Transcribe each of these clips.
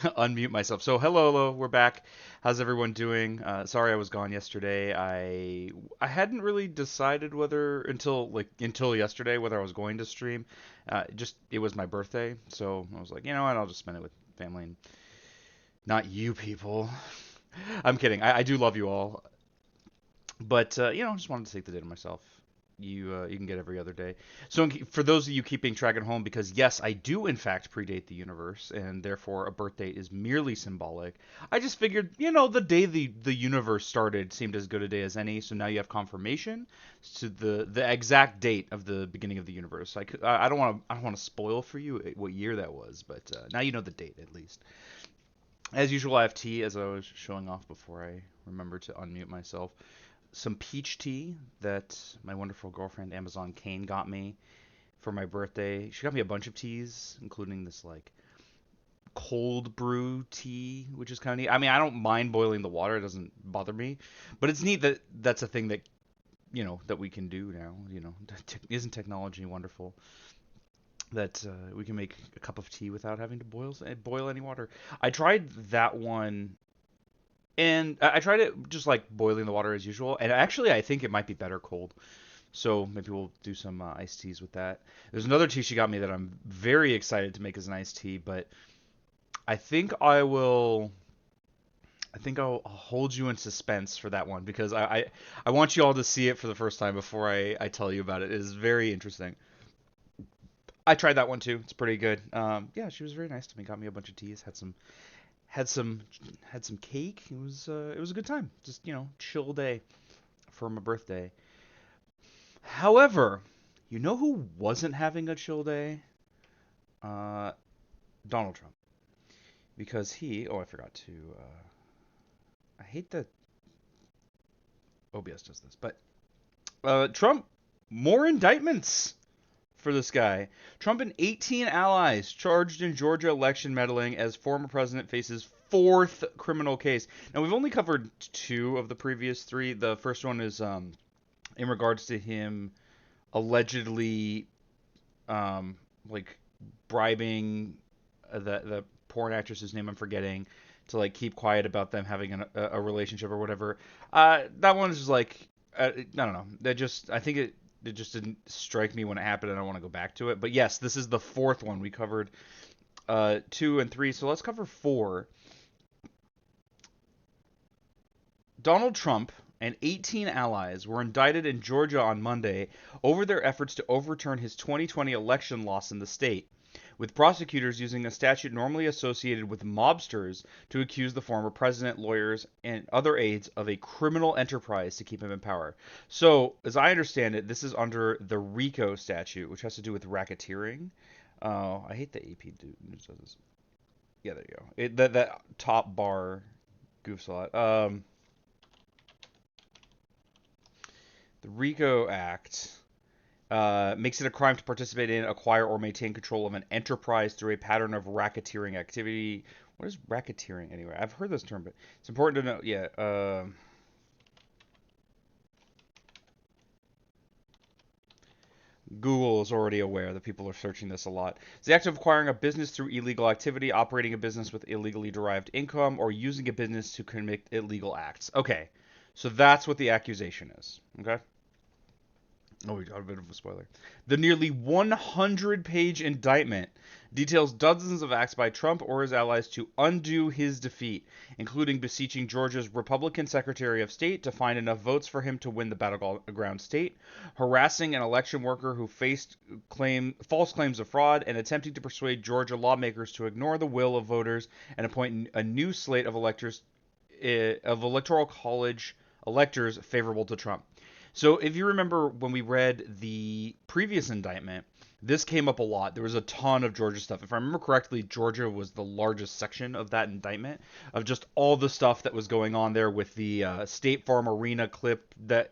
Unmute myself. So hello, we're back. How's everyone doing? Sorry I was gone yesterday. I hadn't really decided whether until yesterday whether I was going to stream. Just it was my birthday, so I was like, you know what, I'll just spend it with family and not you people. I'm kidding. I do love you all, but I just wanted to take the day to myself. You can get every other day. So for those of you keeping track at home, because yes, I do in fact predate the universe, and therefore a birth date is merely symbolic. I just figured, the day the universe started seemed as good a day as any. So now you have confirmation to the exact date of the beginning of the universe. I don't want to spoil for you what year that was, but now you know the date at least. As usual, I have tea as I was showing off before I remember to unmute myself. Some peach tea that my wonderful girlfriend Amazon Kane got me for my birthday. She got me a bunch of teas, including this like cold brew tea, which is kind of neat. I mean, I don't mind boiling the water; it doesn't bother me. But it's neat that that's a thing that that we can do now. Isn't technology wonderful? That we can make a cup of tea without having to boil any water. I tried that one and I tried it just like boiling the water as usual, and actually I think it might be better cold. So maybe we'll do some iced teas with that. There's another tea she got me that I'm very excited to make as an iced tea, but I think I will. I think I'll hold you in suspense for that one because I want you all to see it for the first time before I tell you about it. It is very interesting. I tried that one too. It's pretty good. Yeah, she was very nice to me. Got me a bunch of teas. Had some had some cake. It was a good time. Just chill day for my birthday. However, you know who wasn't having a chill day? Uh, Donald Trump. Because I forgot to. I hate that OBS does this, but Trump, more indictments for this guy. Trump and 18 allies charged in Georgia election meddling as former president faces fourth criminal case. Now, we've only covered two of the previous three. The first one is in regards to him allegedly like bribing the porn actress whose name I'm forgetting to like keep quiet about them having a relationship or whatever. That one is just like I don't know. I think it just didn't strike me when it happened. I don't want to go back to it. But yes, this is the fourth one. We covered two and three, so let's cover four. Donald Trump and 18 allies were indicted in Georgia on Monday over their efforts to overturn his 2020 election loss in the state, with prosecutors using a statute normally associated with mobsters to accuse the former president, lawyers, and other aides of a criminal enterprise to keep him in power. So, as I understand it, this is under the RICO statute, which has to do with racketeering. I hate the AP news does this. Yeah, there you go. That top bar goofs a lot. The RICO Act makes it a crime to participate in, acquire, or maintain control of an enterprise through a pattern of racketeering activity. What is racketeering anyway? I've heard this term, but it's important to know. Yeah. Google is already aware that people are searching this a lot. It's the act of acquiring a business through illegal activity, operating a business with illegally derived income, or using a business to commit illegal acts. Okay. So that's what the accusation is. Okay. Oh, we got a bit of a spoiler. The nearly 100-page indictment details dozens of acts by Trump or his allies to undo his defeat, including beseeching Georgia's Republican Secretary of State to find enough votes for him to win the battleground state, harassing an election worker who faced false claims of fraud, and attempting to persuade Georgia lawmakers to ignore the will of voters and appoint a new slate of electoral college electors favorable to Trump. So if you remember when we read the previous indictment, this came up a lot. There was a ton of Georgia stuff. If I remember correctly, Georgia was the largest section of that indictment of just all the stuff that was going on there with the State Farm Arena clip that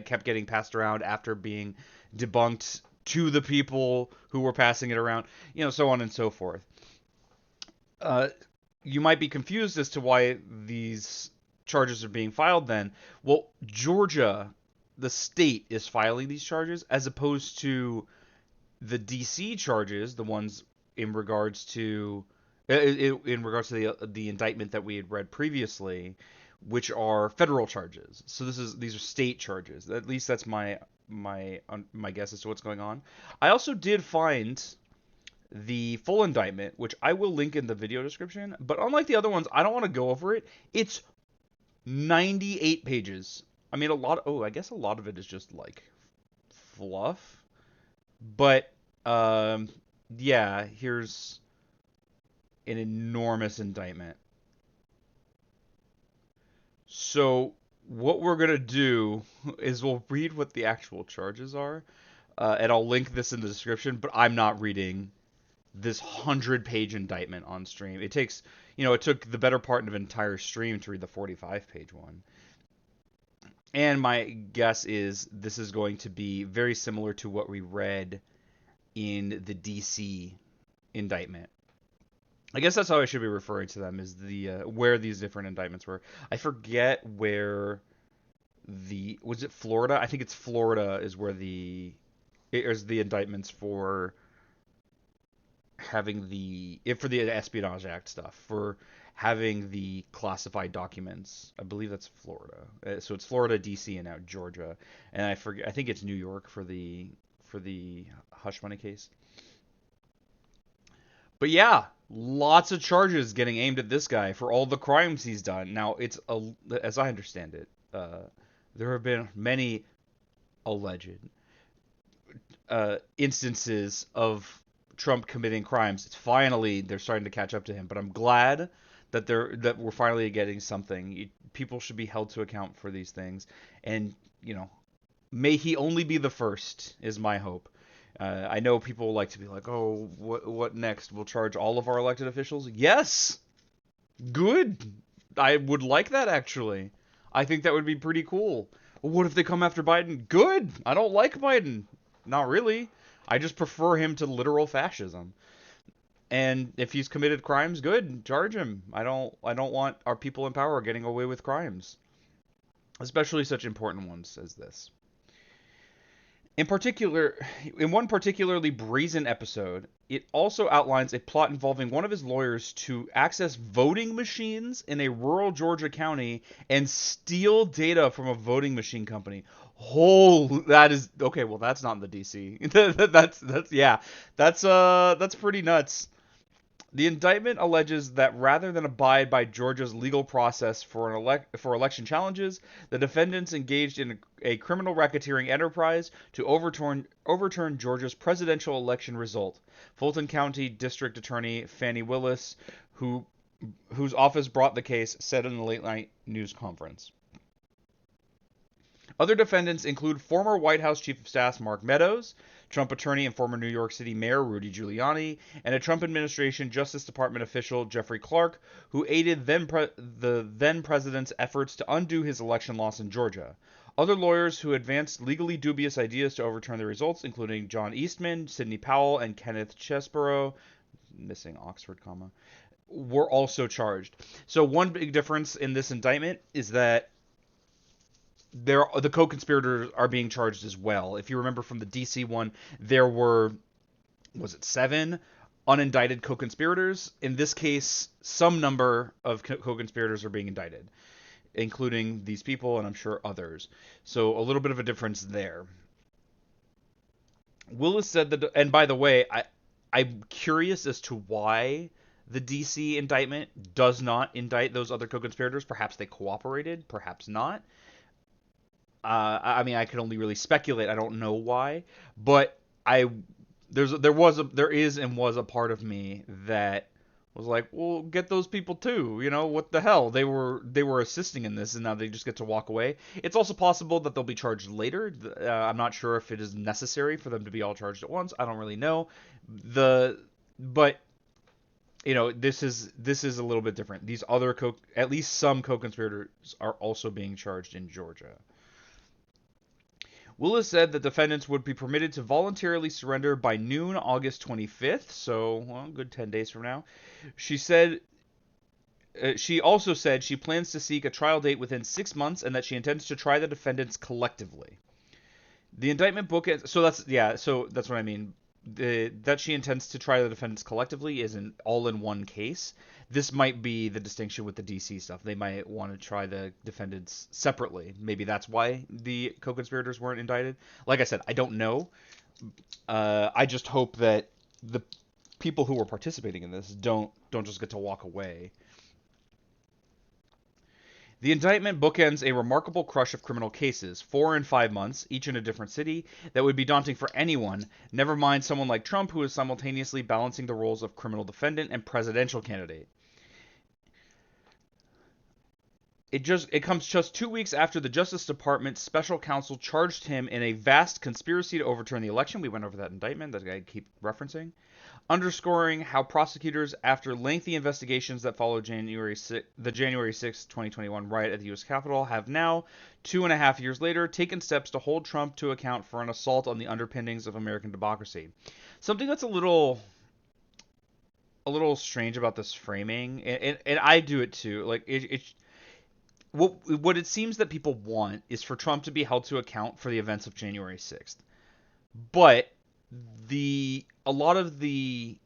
kept getting passed around after being debunked to the people who were passing it around, so on and so forth. Uh, you might be confused as to why these charges are being filed then. Well, Georgia, the state, is filing these charges as opposed to the DC charges, the ones in regards to in regards to the indictment that we had read previously, which are federal charges. So these are state charges. At least that's my guess as to what's going on. I also did find the full indictment, which I will link in the video description. But unlike the other ones, I don't want to go over it. It's 98 pages. I mean, I guess a lot of it is just like fluff. But yeah, here's an enormous indictment. So what we're gonna do is we'll read what the actual charges are, and I'll link this in the description. But I'm not reading this 100-page indictment on stream. It takes, it took the better part of an entire stream to read the 45-page one. And my guess is this is going to be very similar to what we read in the DC indictment. I guess that's how I should be referring to them, is the where these different indictments were. I forget where was it Florida? I think it's Florida is where the indictments for having for the Espionage Act stuff, for having the classified documents. I believe that's Florida. So it's Florida, DC, and now Georgia. And I forget. I think it's New York for the hush money case. But yeah, lots of charges getting aimed at this guy for all the crimes he's done. Now, as I understand it, there have been many alleged instances of Trump committing crimes. They're starting to catch up to him. But I'm glad that we're finally getting something. People should be held to account for these things, and may he only be the first, is my hope. I know people like to be like, oh, what next? We'll charge all of our elected officials? Yes! Good! I would like that, actually. I think that would be pretty cool. What if they come after Biden? Good! I don't like Biden. Not really. I just prefer him to literal fascism. And if he's committed crimes, good, charge him. I don't want our people in power getting away with crimes, especially such important ones as this. In one particularly brazen episode, it also outlines a plot involving one of his lawyers to access voting machines in a rural Georgia county and steal data from a voting machine company. That is okay. Well, that's not in the DC. That's pretty nuts. The indictment alleges that rather than abide by Georgia's legal process for election challenges, the defendants engaged in a criminal racketeering enterprise to overturn Georgia's presidential election result. Fulton County District Attorney Fannie Willis, whose office brought the case, said in a late-night news conference. Other defendants include former White House Chief of Staff Mark Meadows, Trump attorney and former New York City Mayor Rudy Giuliani, and a Trump administration Justice Department official Jeffrey Clark, who aided the then president's efforts to undo his election loss in Georgia. Other lawyers who advanced legally dubious ideas to overturn the results, including John Eastman, Sidney Powell, and Kenneth Chesebro, missing Oxford comma, were also charged. So one big difference in this indictment is that the co-conspirators are being charged as well. If you remember from the DC one, there were, 7 unindicted co-conspirators? In this case, some number of co-conspirators are being indicted, including these people and I'm sure others. So a little bit of a difference there. Willis said that, and by the way, I'm curious as to why the DC indictment does not indict those other co-conspirators. Perhaps they cooperated, perhaps not. I mean, I can only really speculate. I don't know why, but there is and was a part of me that was like, well, get those people too. What the hell? They were assisting in this, and now they just get to walk away. It's also possible that they'll be charged later. I'm not sure if it is necessary for them to be all charged at once. I don't really know. But this is a little bit different. These other at least some co-conspirators are also being charged in Georgia. Willis said that defendants would be permitted to voluntarily surrender by noon August 25th, so good 10 days from now. She also said she plans to seek a trial date within 6 months and that she intends to try the defendants collectively. The indictment bookends. So that's what I mean. that she intends to try the defendants collectively is an all-in-one case. This might be the distinction with the DC stuff. They might want to try the defendants separately. Maybe that's why the co-conspirators weren't indicted. Like I said, I don't know. I just hope that the people who were participating in this don't just get to walk away. The indictment bookends a remarkable crush of criminal cases, 4 in 5 months, each in a different city, that would be daunting for anyone, never mind someone like Trump who is simultaneously balancing the roles of criminal defendant and presidential candidate. It comes just 2 weeks after the Justice Department's special counsel charged him in a vast conspiracy to overturn the election. We went over that indictment that I keep referencing, underscoring how prosecutors, after lengthy investigations that followed the January 6, 2021 riot at the U.S. Capitol, have now, 2.5 years later, taken steps to hold Trump to account for an assault on the underpinnings of American democracy. Something that's a little strange about this framing, and I do it too. Like what it seems that people want is for Trump to be held to account for the events of January 6th, but the a lot of the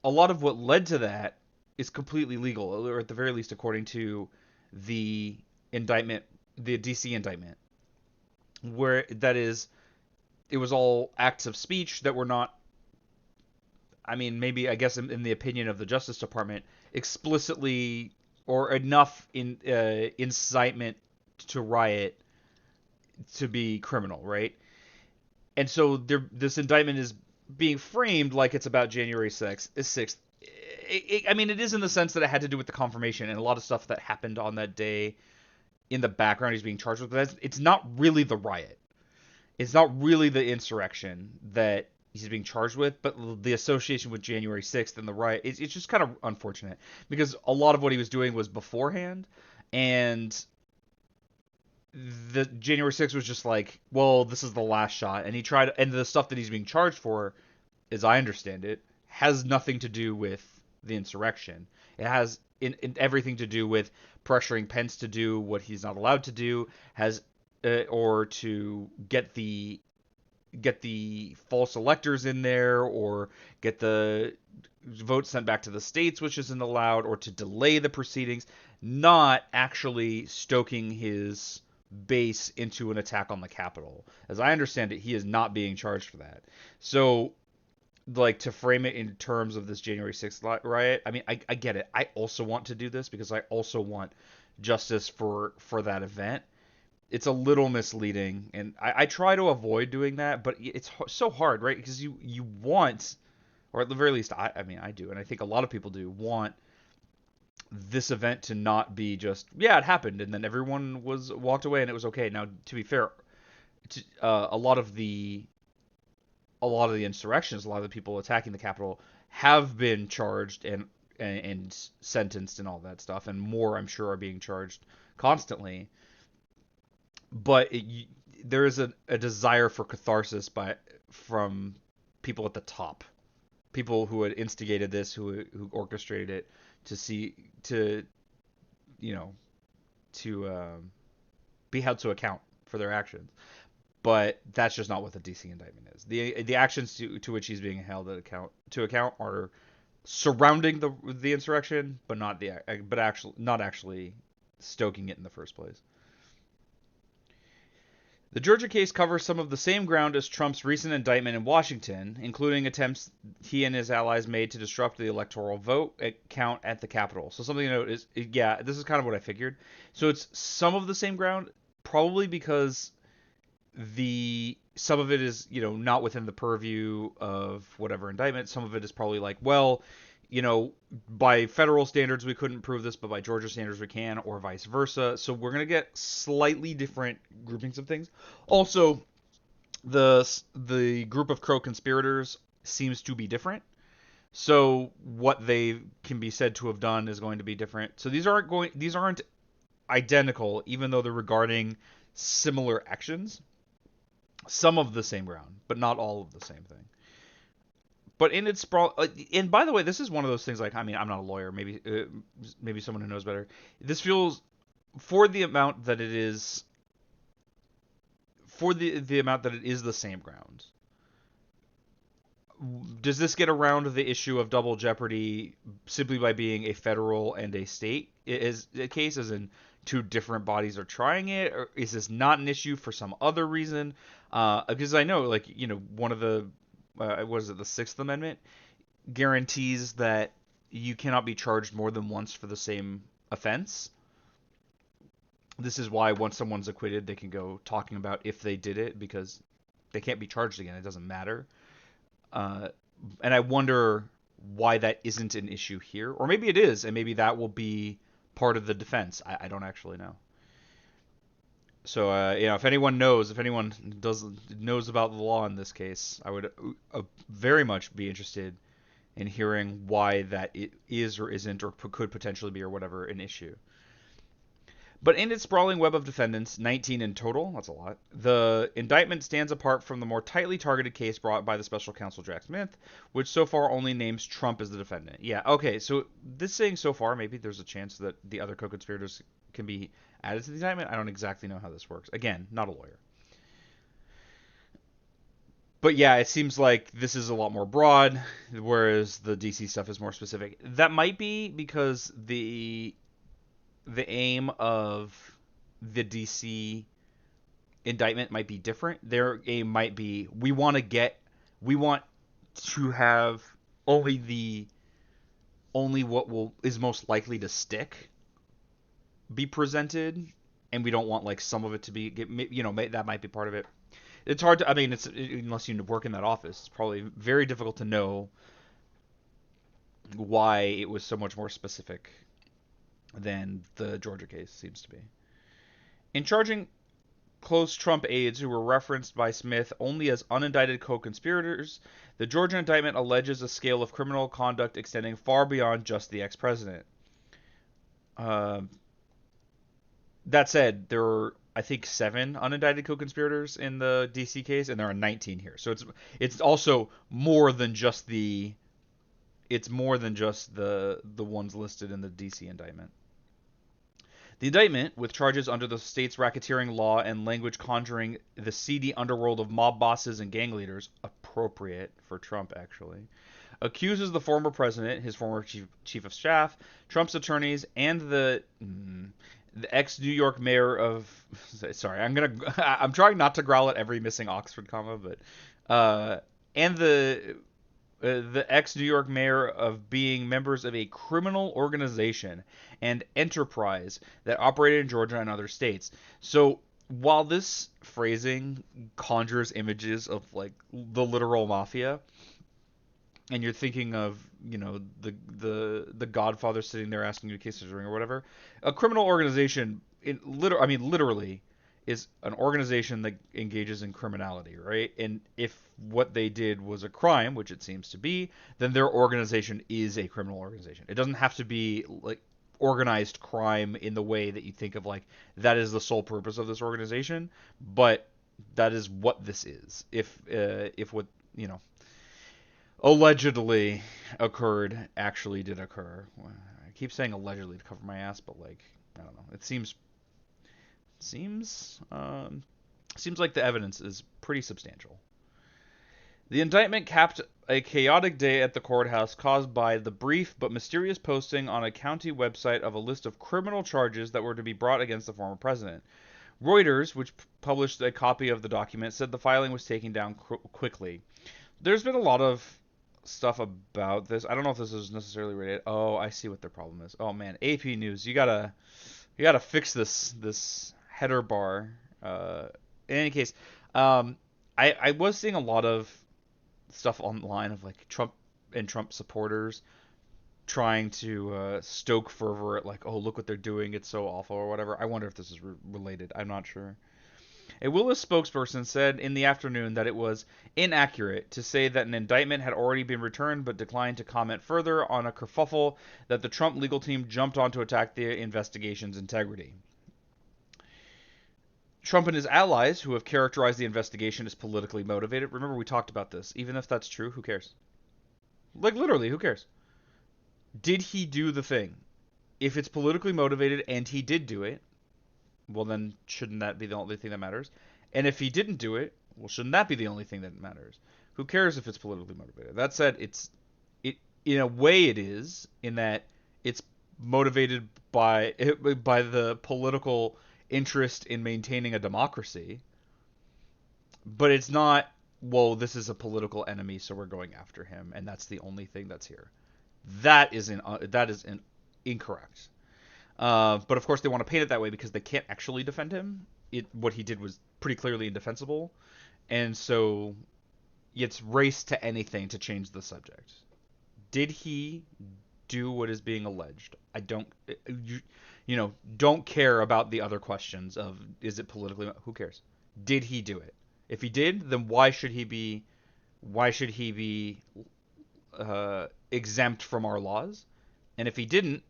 a lot of what led to that is completely legal, or at the very least, according to the indictment, the DC indictment, where that is, it was all acts of speech that were not. I mean, maybe I guess in the opinion of the Justice Department, explicitly or enough incitement to riot to be criminal, right? And so this indictment is being framed like it's about January 6th. I mean, it is in the sense that it had to do with the confirmation and a lot of stuff that happened on that day in the background he's being charged with. But it's not really the riot. It's not really the insurrection that he's being charged with, but the association with January 6th and the riot. It's just kind of unfortunate because a lot of what he was doing was beforehand, and the January 6th was just like, well, this is the last shot, and he tried, and the stuff that he's being charged for, as I understand it, has nothing to do with the insurrection. It has in everything to do with pressuring Pence to do what he's not allowed to do, has or to get the false electors in there, or get the votes sent back to the states, which isn't allowed, or to delay the proceedings, not actually stoking his base into an attack on the Capitol. As I understand it, he is not being charged for that. So, like, to frame it in terms of this January 6th riot, I mean, I get it. I also want to do this because I also want justice for that event. It's a little misleading, and I try to avoid doing that, but it's so hard, right? Because you want, or at the very least, I mean, I do, and I think a lot of people do, want this event to not be just, yeah, it happened, and then everyone was walked away and it was okay. Now, to be fair, a lot of the insurrections, a lot of the people attacking the Capitol have been charged and sentenced and all that stuff, and more, I'm sure, are being charged constantly. But there is a desire for catharsis from people at the top, people who had instigated this, who orchestrated it, to you know to be held to account for their actions. But that's just not what the DC indictment is. The actions to which he's being held to account are surrounding the insurrection, but not actually stoking it in the first place. The Georgia case covers some of the same ground as Trump's recent indictment in Washington, including attempts he and his allies made to disrupt the electoral vote count at the Capitol. So something to note is, yeah, this is kind of what I figured. So it's some of the same ground, probably because some of it is, not within the purview of whatever indictment. Some of it is probably like, well, by federal standards we couldn't prove this, but by Georgia standards we can, or vice versa. So we're gonna get slightly different groupings of things. Also, the group of co-conspirators seems to be different. So what they can be said to have done is going to be different. So these aren't identical, even though they're regarding similar actions. Some of the same ground, but not all of the same thing. But in its sprawl, and by the way, this is one of those things. Like, I mean, I'm not a lawyer. Maybe someone who knows better. This feels, for the amount that it is, the amount that it is the same ground. does this get around the issue of double jeopardy simply by being a federal and a state is a case, as in two different bodies are trying it, or is this not an issue for some other reason? Because I know, like, one of the what is it, the Sixth Amendment guarantees that you cannot be charged more than once for the same offense. This is why once someone's acquitted, they can go talking about if they did it, because they can't be charged again. It doesn't matter. Uh, and I wonder why that isn't an issue here, or maybe it is, and maybe that will be part of the defense. I don't actually know. So if anyone knows, if anyone knows about the law in this case, I would very much be interested in hearing why that it is or isn't, or could potentially be, or whatever, an issue. But in its sprawling web of defendants, 19 in total, that's a lot, the indictment stands apart from the more tightly targeted case brought by the special counsel Jack Smith, which so far only names Trump as the defendant. Yeah, okay, so this saying so far, maybe there's a chance that the other co-conspirators can be added to the indictment. I don't exactly know how this works. Again, not a lawyer. But yeah, it seems like this is a lot more broad, whereas the DC stuff is more specific. That might be because the aim of the DC indictment might be different. Their aim might be we want to have only what is most likely to stick be presented, and we don't want like some of it to be that might be part of it. It's hard to, I mean, it's, unless you work in that office, it's probably very difficult to know why it was so much more specific than the Georgia case seems to be. In charging close Trump aides who were referenced by Smith only as unindicted co-conspirators, the Georgia indictment alleges a scale of criminal conduct extending far beyond just the ex-president. That said, there are, I think, 7 unindicted co-conspirators in the DC case, and there are 19 here. So it's also more than just the ones listed in the DC indictment. The indictment, with charges under the state's racketeering law and language conjuring the seedy underworld of mob bosses and gang leaders, appropriate for Trump actually, accuses the former president, his former chief of staff, Trump's attorneys, and the ex-New York mayor of... Sorry, I'm trying not to growl at every missing Oxford comma, but... and the ex-New York mayor of being members of a criminal organization and enterprise that operated in Georgia and other states. So while this phrasing conjures images of like the literal mafia, and you're thinking of the Godfather sitting there asking you cases to ring or whatever, a criminal organization literally is an organization that engages in criminality, right? And if what they did was a crime, which it seems to be, then their organization is a criminal organization. It doesn't have to be like organized crime in the way that you think of like that is the sole purpose of this organization, but that is what this is. If what allegedly occurred actually did occur. I keep saying allegedly to cover my ass, but like I don't know. It seems like the evidence is pretty substantial. The indictment capped a chaotic day at the courthouse caused by the brief but mysterious posting on a county website of a list of criminal charges that were to be brought against the former president. Reuters, which published a copy of the document, said the filing was taken down quickly. There's been a lot of stuff about this. I don't know if this is necessarily related. Oh, I see what their problem is. Oh man, AP News, you gotta fix this header bar. In any case, I was seeing a lot of stuff online of like Trump and Trump supporters trying to stoke fervor at like, oh, look what they're doing, it's so awful or whatever. I wonder if this is related. I'm not sure. A Willis spokesperson said in the afternoon that it was inaccurate to say that an indictment had already been returned, but declined to comment further on a kerfuffle that the Trump legal team jumped on to attack the investigation's integrity. Trump and his allies, who have characterized the investigation as politically motivated, remember we talked about this, even if that's true, who cares? Like, literally, who cares? Did he do the thing? If it's politically motivated and he did do it, well then shouldn't that be the only thing that matters? And if he didn't do it, well shouldn't that be the only thing that matters? Who cares if it's politically motivated? That said, it in a way it is, in that it's motivated by the political interest in maintaining a democracy, but it's not. Well, this is a political enemy, so we're going after him, and that's the only thing that's here. That is incorrect. But of course, they want to paint it that way because they can't actually defend him. What he did was pretty clearly indefensible, and so it's race to anything to change the subject. Did he do what is being alleged? I don't, don't care about the other questions of is it politically? Who cares? Did he do it? If he did, then why should he be? Why should he be exempt from our laws? And if he didn't,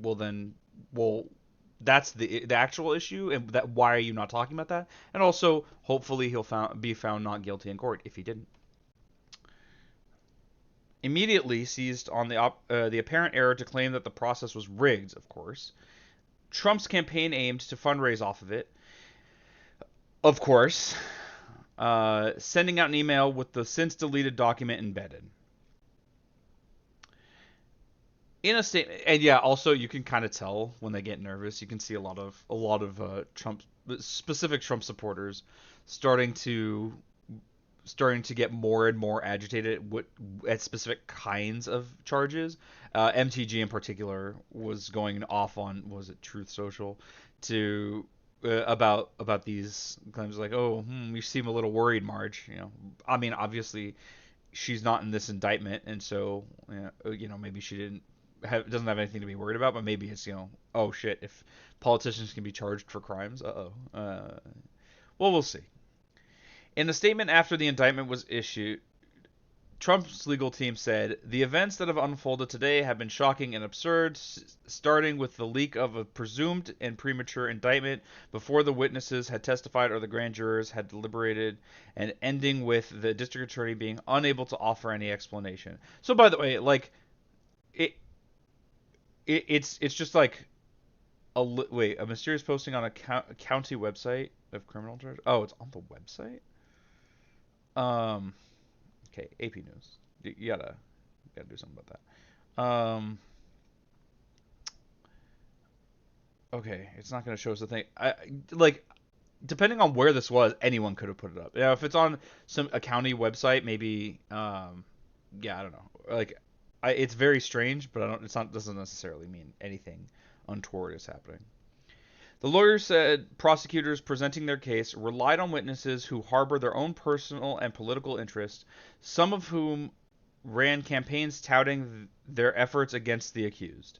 well then, well, that's the actual issue, and that why are you not talking about that? And also, hopefully, be found not guilty in court if he didn't. Immediately seized on the apparent error to claim that the process was rigged. Of course, Trump's campaign aimed to fundraise off of it. Of course, sending out an email with the since deleted document embedded. In a statement, and yeah, also you can kind of tell when they get nervous. You can see a lot of Trump specific Trump supporters starting to get more and more agitated at specific kinds of charges. MTG in particular was going off on, was it Truth Social, to about these claims, like, oh, you seem a little worried, Marge. I mean, obviously she's not in this indictment, and so maybe she doesn't have anything to be worried about, but maybe it's, oh shit, if politicians can be charged for crimes, well, we'll see. In a statement after the indictment was issued, Trump's legal team said, the events that have unfolded today have been shocking and absurd, starting with the leak of a presumed and premature indictment before the witnesses had testified or the grand jurors had deliberated, and ending with the district attorney being unable to offer any explanation. So, by the way, like, it's just like a mysterious posting on a county website of criminal charge. Oh, it's on the website. Okay, AP News. You gotta do something about that. Okay, it's not gonna show us the thing. Depending on where this was, anyone could have put it up. If it's on a county website, maybe. Yeah, I don't know. It's very strange, but doesn't necessarily mean anything untoward is happening. The lawyers said prosecutors presenting their case relied on witnesses who harbor their own personal and political interests, some of whom ran campaigns touting their efforts against the accused.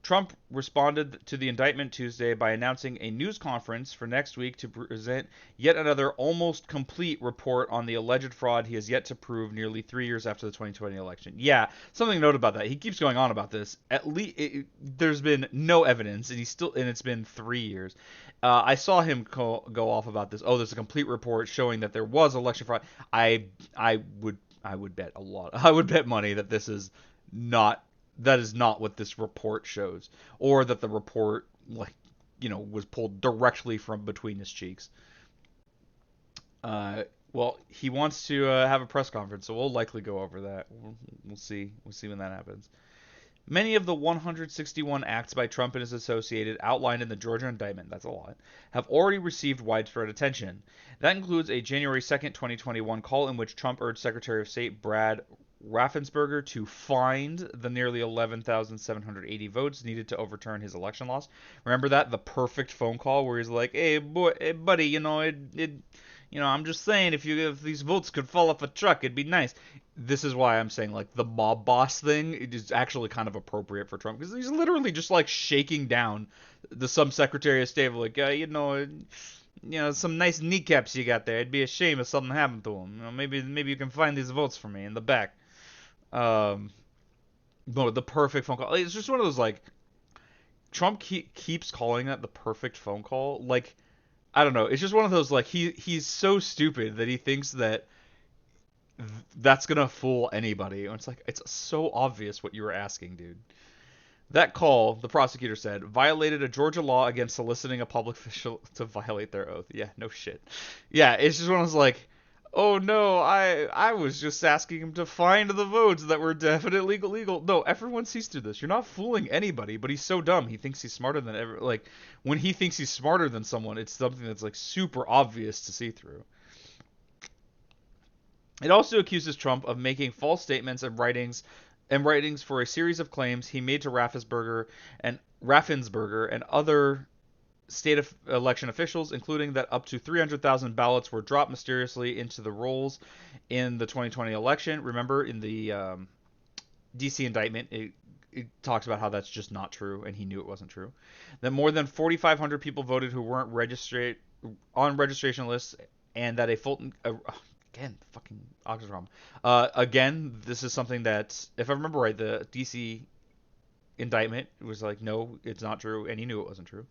Trump responded to the indictment Tuesday by announcing a news conference for next week to present yet another almost complete report on the alleged fraud he has yet to prove nearly 3 years after the 2020 election. Yeah, something to note about that. He keeps going on about this. At least there's been no evidence, and it's been 3 years. I saw him go off about this. Oh, there's a complete report showing that there was election fraud. I would bet a lot. I would bet money that this is not. That is not what this report shows, or that the report, was pulled directly from between his cheeks. Well, he wants to have a press conference, so we'll likely go over that. We'll see. We'll see when that happens. Many of the 161 acts by Trump and his associated outlined in the Georgia indictment, that's a lot, have already received widespread attention. That includes a January 2nd, 2021 call in which Trump urged Secretary of State Brad Raffensperger to find the nearly 11,780 votes needed to overturn his election loss. Remember that? The perfect phone call where he's like, hey, buddy, I'm just saying, if these votes could fall off a truck, it'd be nice. This is why I'm saying, like, the mob boss thing is actually kind of appropriate for Trump, because he's literally just, like, shaking down some Secretary of State, like, some nice kneecaps you got there. It'd be a shame if something happened to him. Maybe you can find these votes for me in the back. But the perfect phone call. It's just one of those, like, Trump keeps calling that the perfect phone call. Like, I don't know. It's just one of those, like, he's so stupid that he thinks that that's gonna fool anybody. And it's like, it's so obvious what you were asking, dude. That call, the prosecutor said, violated a Georgia law against soliciting a public official to violate their oath. Yeah, no shit. Yeah, it's just one of those, like, Oh no, I was just asking him to find the votes that were definitely legal. No, everyone sees through this. You're not fooling anybody, but he's so dumb. He thinks he's smarter than ever. Like when he thinks he's smarter than someone, it's something that's like super obvious to see through. It also accuses Trump of making false statements and writings for a series of claims he made to Raffensperger and other state election officials, including that up to 300,000 ballots were dropped mysteriously into the rolls in the 2020 election. Remember, in the DC indictment, it talks about how that's just not true, and he knew it wasn't true. That more than 4,500 people voted who weren't registered on registration lists, and that a Fulton again, fucking oxymoron. Again, this is something that, if I remember right, the DC indictment was like, no, it's not true, and he knew it wasn't true.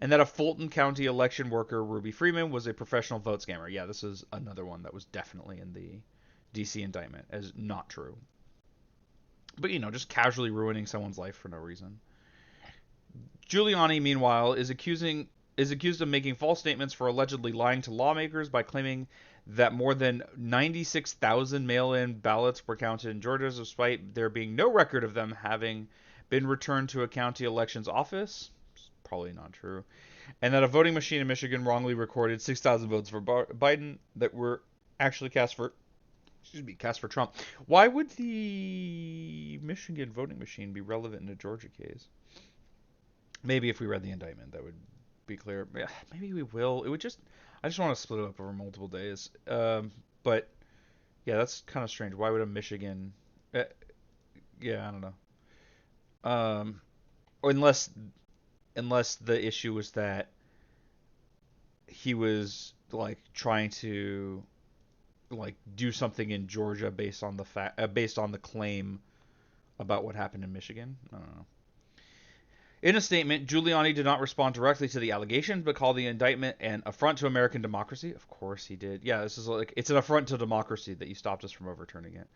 And that a Fulton County election worker, Ruby Freeman, was a professional vote scammer. Yeah, this is another one that was definitely in the DC indictment as not true. But, just casually ruining someone's life for no reason. Giuliani, meanwhile, is accused of making false statements for allegedly lying to lawmakers by claiming that more than 96,000 mail-in ballots were counted in Georgia, despite there being no record of them having been returned to a county elections office. It's probably not true. And that a voting machine in Michigan wrongly recorded 6,000 votes for Biden that were actually cast for Trump. Why would the Michigan voting machine be relevant in a Georgia case? Maybe if we read the indictment, that would be clear. Yeah, maybe we will. I just want to split it up over multiple days. But yeah, that's kind of strange. Why would a Michigan? Uh, yeah, I don't know. Or unless the issue was that he was like trying to like do something in Georgia based on the claim about what happened in Michigan. I don't know. In a statement, Giuliani did not respond directly to the allegations, but called the indictment an affront to American democracy. Of course he did. Yeah, this is like it's an affront to democracy that you stopped us from overturning it.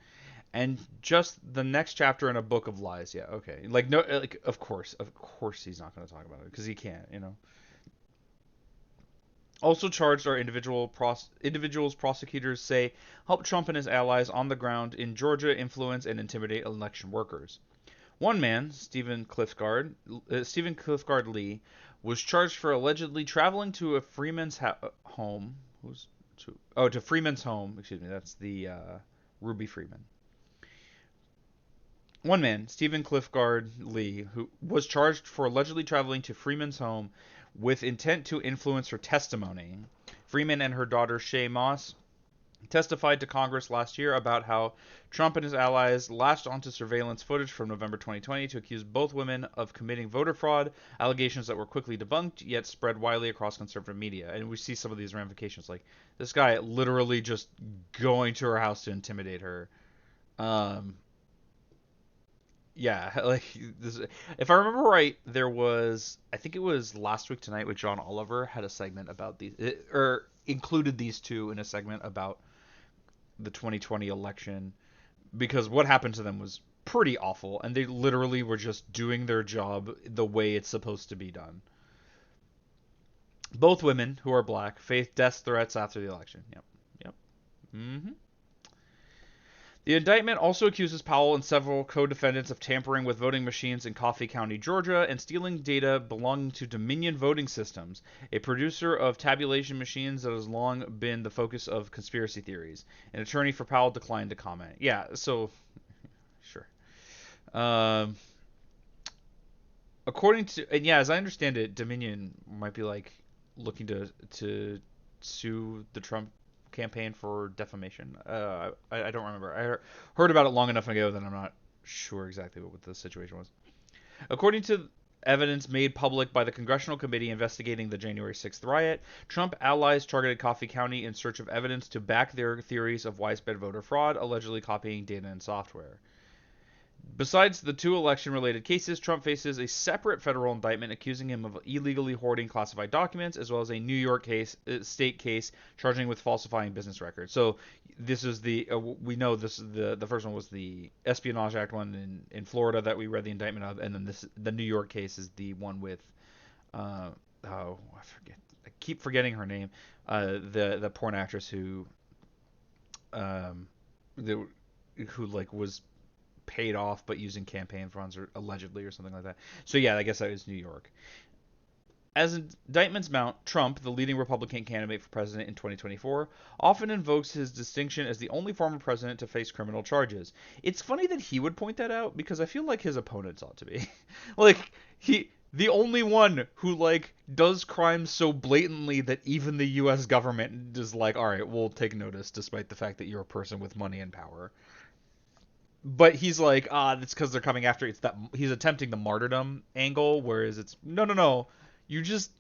And just the next chapter in a book of lies. Yeah, okay. Like no, like of course he's not going to talk about it because he can't. Also charged are individuals prosecutors say helped Trump and his allies on the ground in Georgia influence and intimidate election workers. One man, Stephen Cliffgard Lee, was charged for allegedly traveling to a home. To Freeman's home. Excuse me. That's the Ruby Freeman. One man, Stephen Cliffgard Lee, who was charged for allegedly traveling to Freeman's home with intent to influence her testimony. Freeman and her daughter Shay Moss testified to Congress last year about how Trump and his allies latched onto surveillance footage from November 2020 to accuse both women of committing voter fraud, allegations that were quickly debunked yet spread widely across conservative media. And we see some of these ramifications, like this guy literally just going to her house to intimidate her. Um, yeah, like this, if I remember right, I think it was last week tonight with John Oliver had a segment about or included these two in a segment about the 2020 election because what happened to them was pretty awful, and they literally were just doing their job the way it's supposed to be done. Both women, who are black, faced death threats after the election. Yep. Yep. Mm-hmm. The indictment also accuses Powell and several co-defendants of tampering with voting machines in Coffee County, Georgia, and stealing data belonging to Dominion Voting Systems, a producer of tabulation machines that has long been the focus of conspiracy theories. An attorney for Powell declined to comment. Yeah, so sure. Um, according to, and yeah, as I understand it, Dominion might be like looking to sue the Trump campaign for defamation. I don't remember. Heard about it long enough ago that I'm not sure exactly what the situation was. According to evidence made public by the congressional committee investigating the January 6th riot, Trump allies targeted Coffee County in search of evidence to back their theories of widespread voter fraud, allegedly copying data and software. Besides the two election-related cases, Trump faces a separate federal indictment accusing him of illegally hoarding classified documents, as well as a New York state case charging him with falsifying business records. So this is we know this is the first one was the Espionage Act one in Florida that we read the indictment of, and then the New York case is the one with I keep forgetting her name, the porn actress who um, that, who like was paid off but using campaign funds or allegedly or something like that. So yeah, I guess that was New York. As indictments mount, Trump, the leading Republican candidate for president in 2024, often invokes his distinction as the only former president to face criminal charges. It's funny that he would point that out because I feel like his opponents ought to be. Like the only one who like does crimes so blatantly that even the US government is like, "All right, we'll take notice despite the fact that you're a person with money and power." But he's like, that's because they're coming after. It's that he's attempting the martyrdom angle, whereas it's no, no, no. You just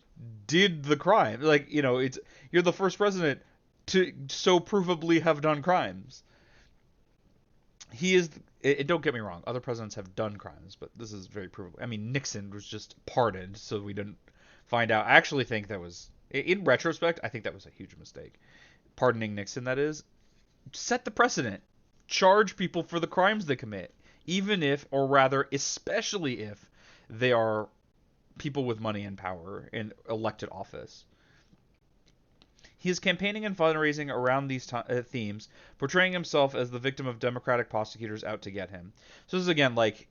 did the crime. Like, it's you're the first president to so provably have done crimes. He is. Don't get me wrong. Other presidents have done crimes, but this is very provable. I mean, Nixon was just pardoned, so we didn't find out. I actually think that was, in retrospect, I think that was a huge mistake. Pardoning Nixon, that is, set the precedent. Charge people for the crimes they commit, even if, or rather, especially if they are people with money and power in elected office. He is campaigning and fundraising around these themes, portraying himself as the victim of Democratic prosecutors out to get him. So this is again like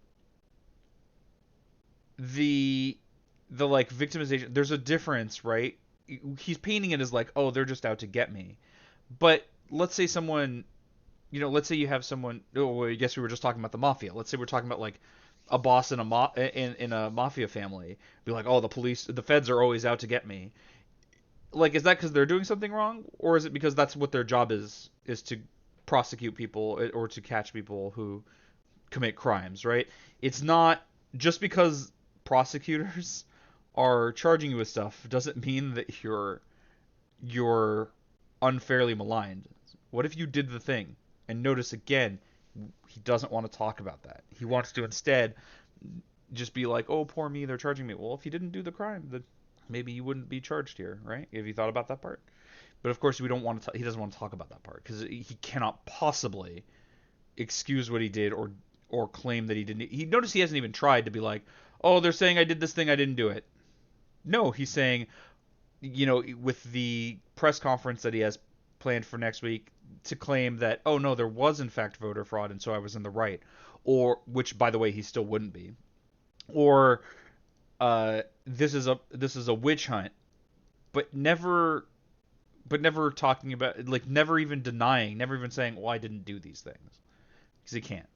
the like victimization. There's a difference, right? He's painting it as like, oh, they're just out to get me. But let's say someone, let's say you have someone. Oh, I guess we were just talking about the mafia. Let's say we're talking about like a boss in a mafia family. Be like, oh, the feds are always out to get me. Like, is that because they're doing something wrong, or is it because that's what their job is to prosecute people or to catch people who commit crimes, right? It's not just because prosecutors are charging you with stuff doesn't mean that you're unfairly maligned. What if you did the thing? And notice again, he doesn't want to talk about that. He wants to instead just be like, "Oh, poor me, they're charging me." Well, if you didn't do the crime, then maybe you wouldn't be charged here, right? Have you thought about that part? But of course, we don't want to. He doesn't want to talk about that part because he cannot possibly excuse what he did or claim that he didn't. He notice he hasn't even tried to be like, "Oh, they're saying I did this thing, I didn't do it." No, he's saying, with the press conference that he has planned for next week to claim that, oh no, there was in fact voter fraud and so I was in the right, or which by the way he still wouldn't be, or this is a witch hunt, but never talking about, like, never even denying, never even saying, well, I didn't do these things, because he can't.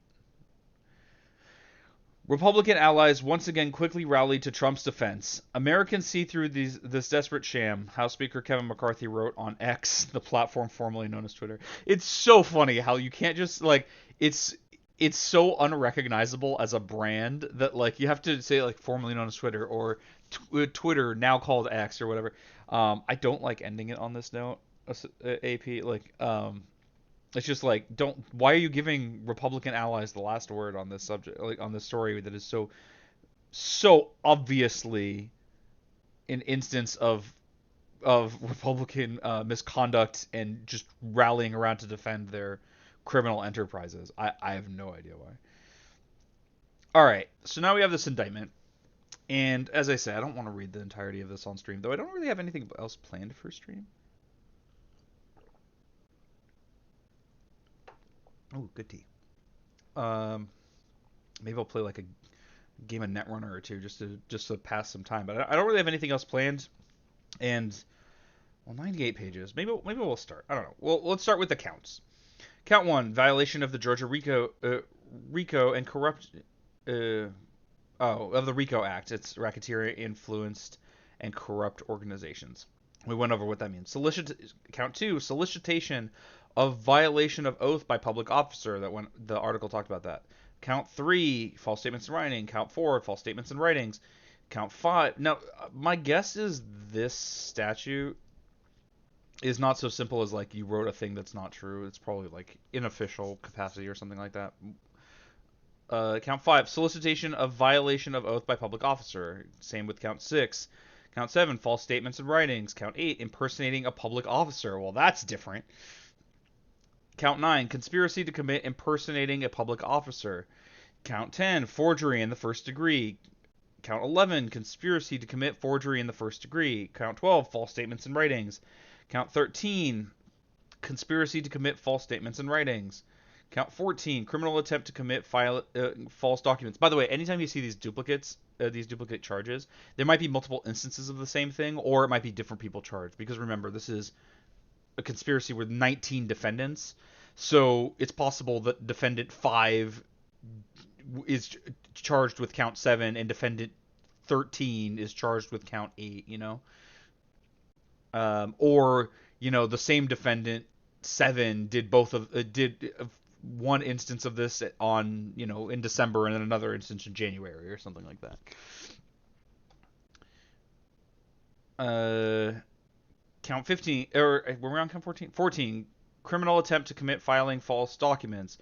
Republican allies once again quickly rallied to Trump's defense. Americans see through this desperate sham, House Speaker Kevin McCarthy wrote on X, the platform formerly known as Twitter. It's so funny how you can't just, like, it's so unrecognizable as a brand that, like, you have to say, like, formerly known as Twitter or Twitter, now called X or whatever. I don't like ending it on this note, AP. Like, it's just like, don't. Why are you giving Republican allies the last word on this subject, like on this story that is so obviously an instance of Republican misconduct and just rallying around to defend their criminal enterprises? I have no idea why. All right, so now we have this indictment, and as I said, I don't want to read the entirety of this on stream, though I don't really have anything else planned for stream. Oh, good tea. Um, Maybe I'll play like a game of netrunner or two just to pass some time. But I don't really have anything else planned. And well, 98 pages. Maybe we'll start. I don't know. Well, let's start with the counts. Count one: violation of the Georgia RICO and corrupt. Of the RICO Act. It's racketeering, influenced, and corrupt organizations. We went over what that means. Count two: solicitation of violation of oath by public officer. That when the article talked about that. Count three: false statements in writing. Count four: false statements in writings. Count five. Now, my guess is this statute is not so simple as like you wrote a thing that's not true. It's probably like in official capacity or something like that. Count five: solicitation of violation of oath by public officer. Same with count six. Count seven: false statements in writings. Count eight: impersonating a public officer. Well, that's different. Count 9, conspiracy to commit impersonating a public officer. Count 10, forgery in the first degree. Count 11, conspiracy to commit forgery in the first degree. Count 12, false statements in writings. Count 13, conspiracy to commit false statements and writings. Count 14, criminal attempt to commit false documents. By the way, anytime you see these duplicate charges, there might be multiple instances of the same thing, or it might be different people charged. Because remember, this is a conspiracy with 19 defendants, so it's possible that defendant 5 is charged with count 7 and defendant 13 is charged with count 8, or the same defendant 7 did both of did one instance of this on in December and then another instance in January or something like that. Count 15, or were we on count 14? 14, criminal attempt to commit filing false documents.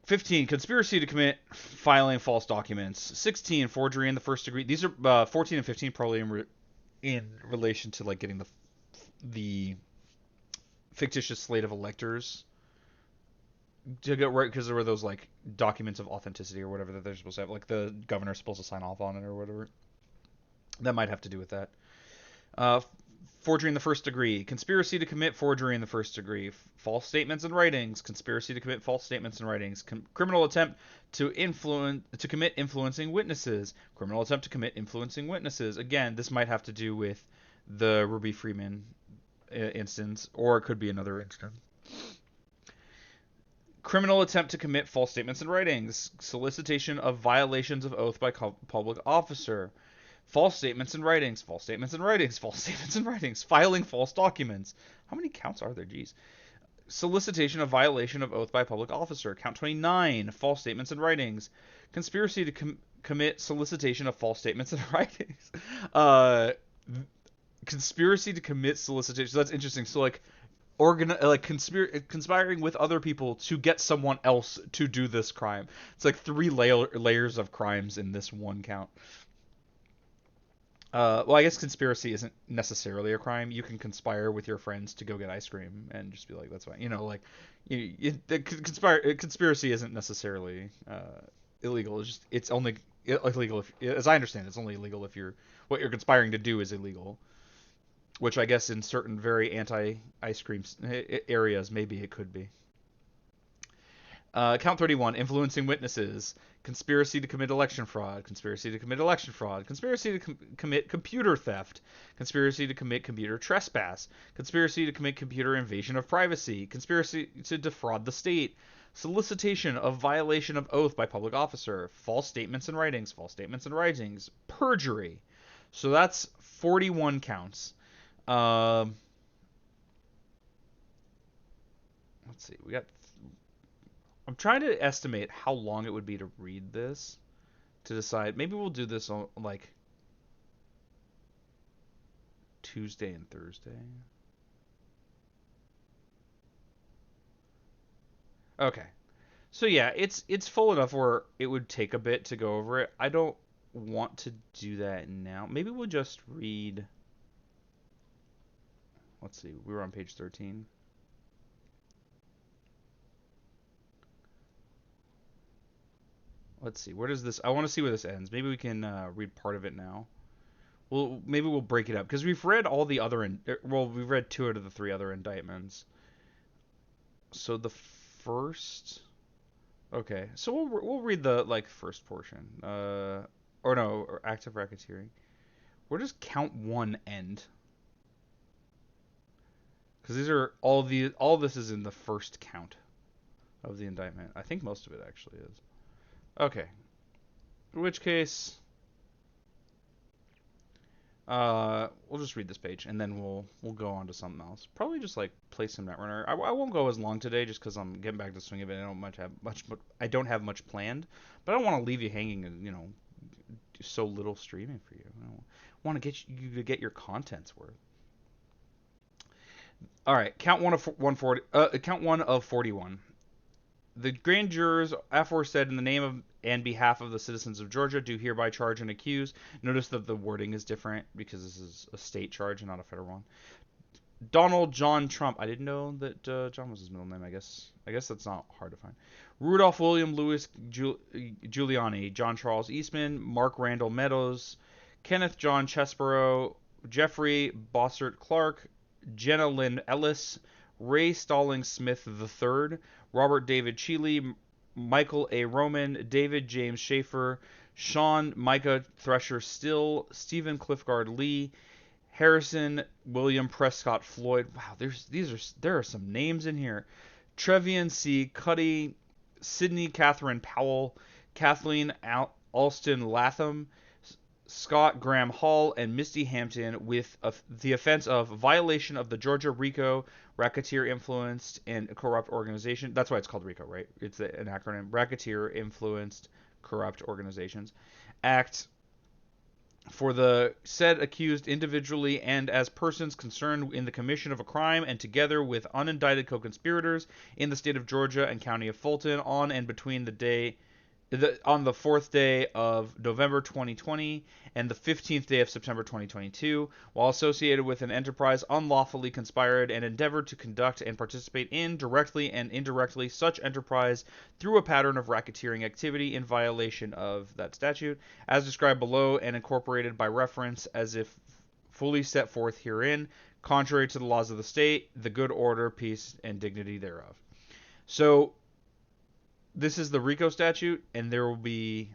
15, conspiracy to commit filing false documents. 16, forgery in the first degree. These are 14 and 15 probably in relation to like getting the fictitious slate of electors to get right, because there were those like documents of authenticity or whatever that they're supposed to have, like the governor's supposed to sign off on it or whatever. That might have to do with that. Forgery in the first degree, conspiracy to commit forgery in the first degree, false statements and writings, conspiracy to commit false statements and writings, criminal attempt to commit influencing witnesses, criminal attempt to commit influencing witnesses. Again, this might have to do with the Ruby Freeman instance, or it could be another instance. Criminal attempt to commit false statements and writings, solicitation of violations of oath by public officer, false statements and writings, false statements and writings, false statements and writings, filing false documents. How many counts are there? Geez. Solicitation of violation of oath by public officer. Count 29, false statements and writings. Conspiracy to commit solicitation of false statements and writings. Conspiracy to commit solicitation. So that's interesting. So like conspiring with other people to get someone else to do this crime. It's like 3 layers of crimes in this one count. Well, I guess conspiracy isn't necessarily a crime. You can conspire with your friends to go get ice cream and just be like, that's fine. Conspiracy isn't necessarily illegal. It's only illegal as I understand it, it's only illegal if what you're conspiring to do is illegal. Which I guess in certain very anti-ice cream areas, maybe it could be. Count 31, influencing witnesses, conspiracy to commit election fraud, conspiracy to commit election fraud, conspiracy to commit computer theft, conspiracy to commit computer trespass, conspiracy to commit computer invasion of privacy, conspiracy to defraud the state, solicitation of violation of oath by public officer, false statements and writings, perjury. So that's 41 counts. Let's see, I'm trying to estimate how long it would be to read this to decide. Maybe we'll do this on like Tuesday and Thursday. Okay. So yeah, it's full enough where it would take a bit to go over it. I don't want to do that now. Maybe we'll just read. Let's see. We were on page 13. Let's see. Where does this? I want to see where this ends. Maybe we can read part of it now. Maybe we'll break it up because we've read all the other. We've read 2 out of the 3 other indictments. So the first. Okay, so we'll read the first portion. Or no, or active racketeering. Where does count 1 end? Because these are all this is in the first count of the indictment. I think most of it actually is. Okay. In which case, we'll just read this page and then we'll go on to something else. Probably just play some netrunner. I won't go as long today just because I'm getting back to the swing of it. I don't have much planned, but I don't want to leave you hanging and do so little streaming for you. I want to get you to get your content's worth. All right, count 1 of 140. Count 1 of 41. The grand jurors aforesaid in the name of and behalf of the citizens of Georgia do hereby charge and accuse. Notice that the wording is different because this is a state charge and not a federal one. Donald John Trump. I didn't know that John was his middle name. I guess that's not hard to find. Rudolph William Louis Giuliani, John Charles Eastman, Mark Randall Meadows, Kenneth John Chesborough, Jeffrey Bossert Clark, Jenna Lynn Ellis, Ray Stalling Smith III, Robert David Cheeley, Michael A. Roman, David James Schaefer, Sean Micah Thresher Still, Stephen Cliffgard Lee, Harrison William Prescott Floyd. Wow, there are some names in here. Trevian C. Cuddy, Sydney Catherine Powell, Kathleen Alston Latham, Scott Graham Hall, and Misty Hampton with the offense of violation of the Georgia RICO Racketeer Influenced and Corrupt Organization. That's why it's called RICO, right? It's an acronym. Racketeer Influenced Corrupt Organizations Act, for the said accused individually and as persons concerned in the commission of a crime and together with unindicted co-conspirators in the state of Georgia and county of Fulton on and between on the 4th day of November 2020 and the 15th day of September 2022, while associated with an enterprise unlawfully conspired and endeavored to conduct and participate in, directly and indirectly, such enterprise through a pattern of racketeering activity in violation of that statute, as described below and incorporated by reference as if fully set forth herein, contrary to the laws of the state, the good order, peace, and dignity thereof. So this is the RICO statute, and there will be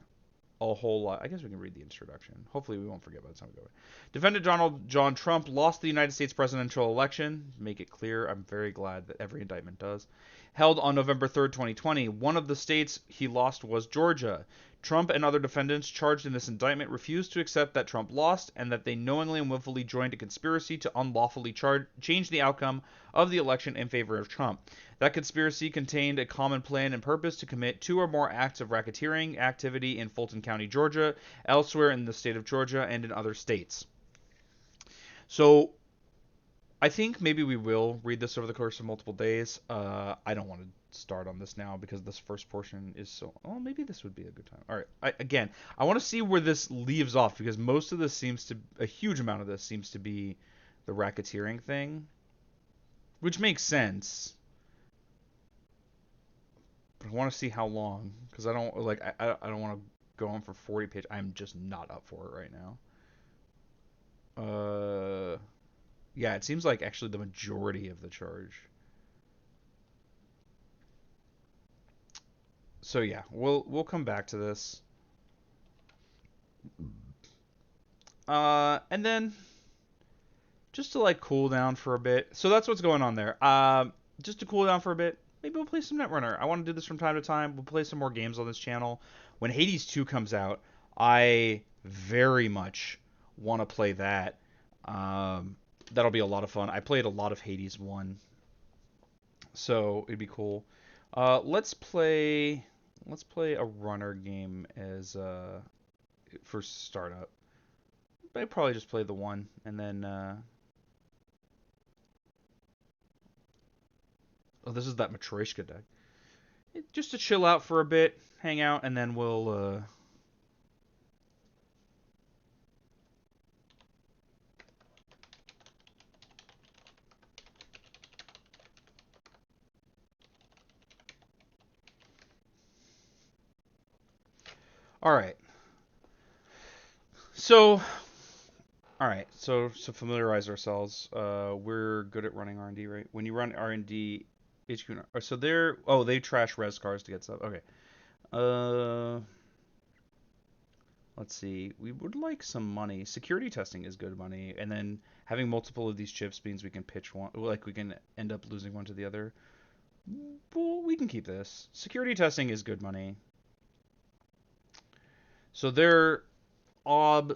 a whole lot. I guess we can read the introduction. Hopefully we won't forget by the time we go. Defendant Donald John Trump lost the United States presidential election. Make it clear, I'm very glad that every indictment does. Held on November 3rd, 2020. One of the states he lost was Georgia. Trump and other defendants charged in this indictment refused to accept that Trump lost and that they knowingly and willfully joined a conspiracy to unlawfully change the outcome of the election in favor of Trump. That conspiracy contained a common plan and purpose to commit 2 or more acts of racketeering activity in Fulton County, Georgia, elsewhere in the state of Georgia, and in other states. So I think maybe we will read this over the course of multiple days. I don't want to start on this now because this first portion is so... Oh, maybe this would be a good time. All right. Again, I want to see where this leaves off because most of this seems to... A huge amount of this seems to be the racketeering thing, which makes sense. But I want to see how long because I don't like... I don't want to go on for 40 pages. I'm just not up for it right now. Yeah, it seems like actually the majority of the charge. So yeah, we'll come back to this. And then just to like cool down for a bit. So that's what's going on there. Just to cool down for a bit, maybe we'll play some Netrunner. I want to do this from time to time. We'll play some more games on this channel. When Hades 2 comes out, I very much want to play that. That'll be a lot of fun. I played a lot of Hades 1, so it'd be cool. Let's play a runner game as for startup. I probably just play the 1 and then oh, this is that Matryoshka deck. Just to chill out for a bit, hang out, and then we'll all right. So so familiarize ourselves. We're good at running R&D, right? When you run R&D, HQ. So they trash res cars to get stuff. Okay. Let's see. We would like some money. Security testing is good money, and then having multiple of these chips means we can pitch one. Like we can end up losing one to the other. Well, we can keep this. Security testing is good money. So they're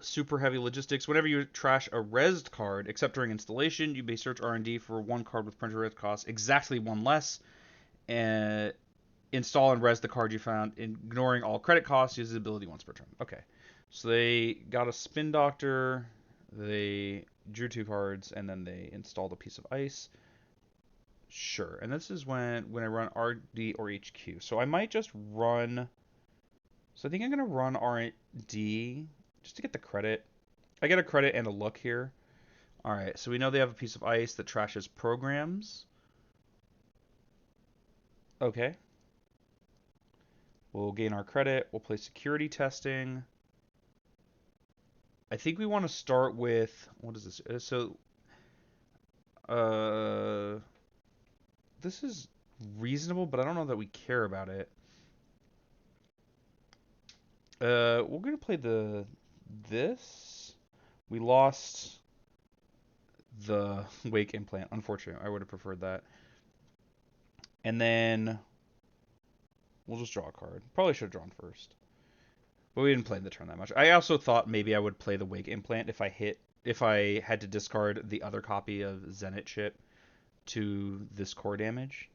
super heavy logistics. Whenever you trash a resed card, except during installation, you may search R&D for one card with printer res costs exactly one less. And install and res the card you found, ignoring all credit costs. Use the ability once per turn. Okay. So they got a spin doctor, they drew 2 cards, and then they installed a piece of ice. Sure. And this is when I run RD or HQ. So I might just run... So I think I'm going to run RD just to get the credit. I get a credit and a look here. Alright, so we know they have a piece of ice that trashes programs. Okay. We'll gain our credit. We'll play security testing. I think we want to start with... What is this? So... this is reasonable, but I don't know that we care about it. We're gonna play this. We lost the wake implant. Unfortunately, I would have preferred that. And then we'll just draw a card. Probably should have drawn first. But we didn't play the turn that much. I also thought maybe I would play the wake implant if I had to discard the other copy of Zenit chip to this core damage.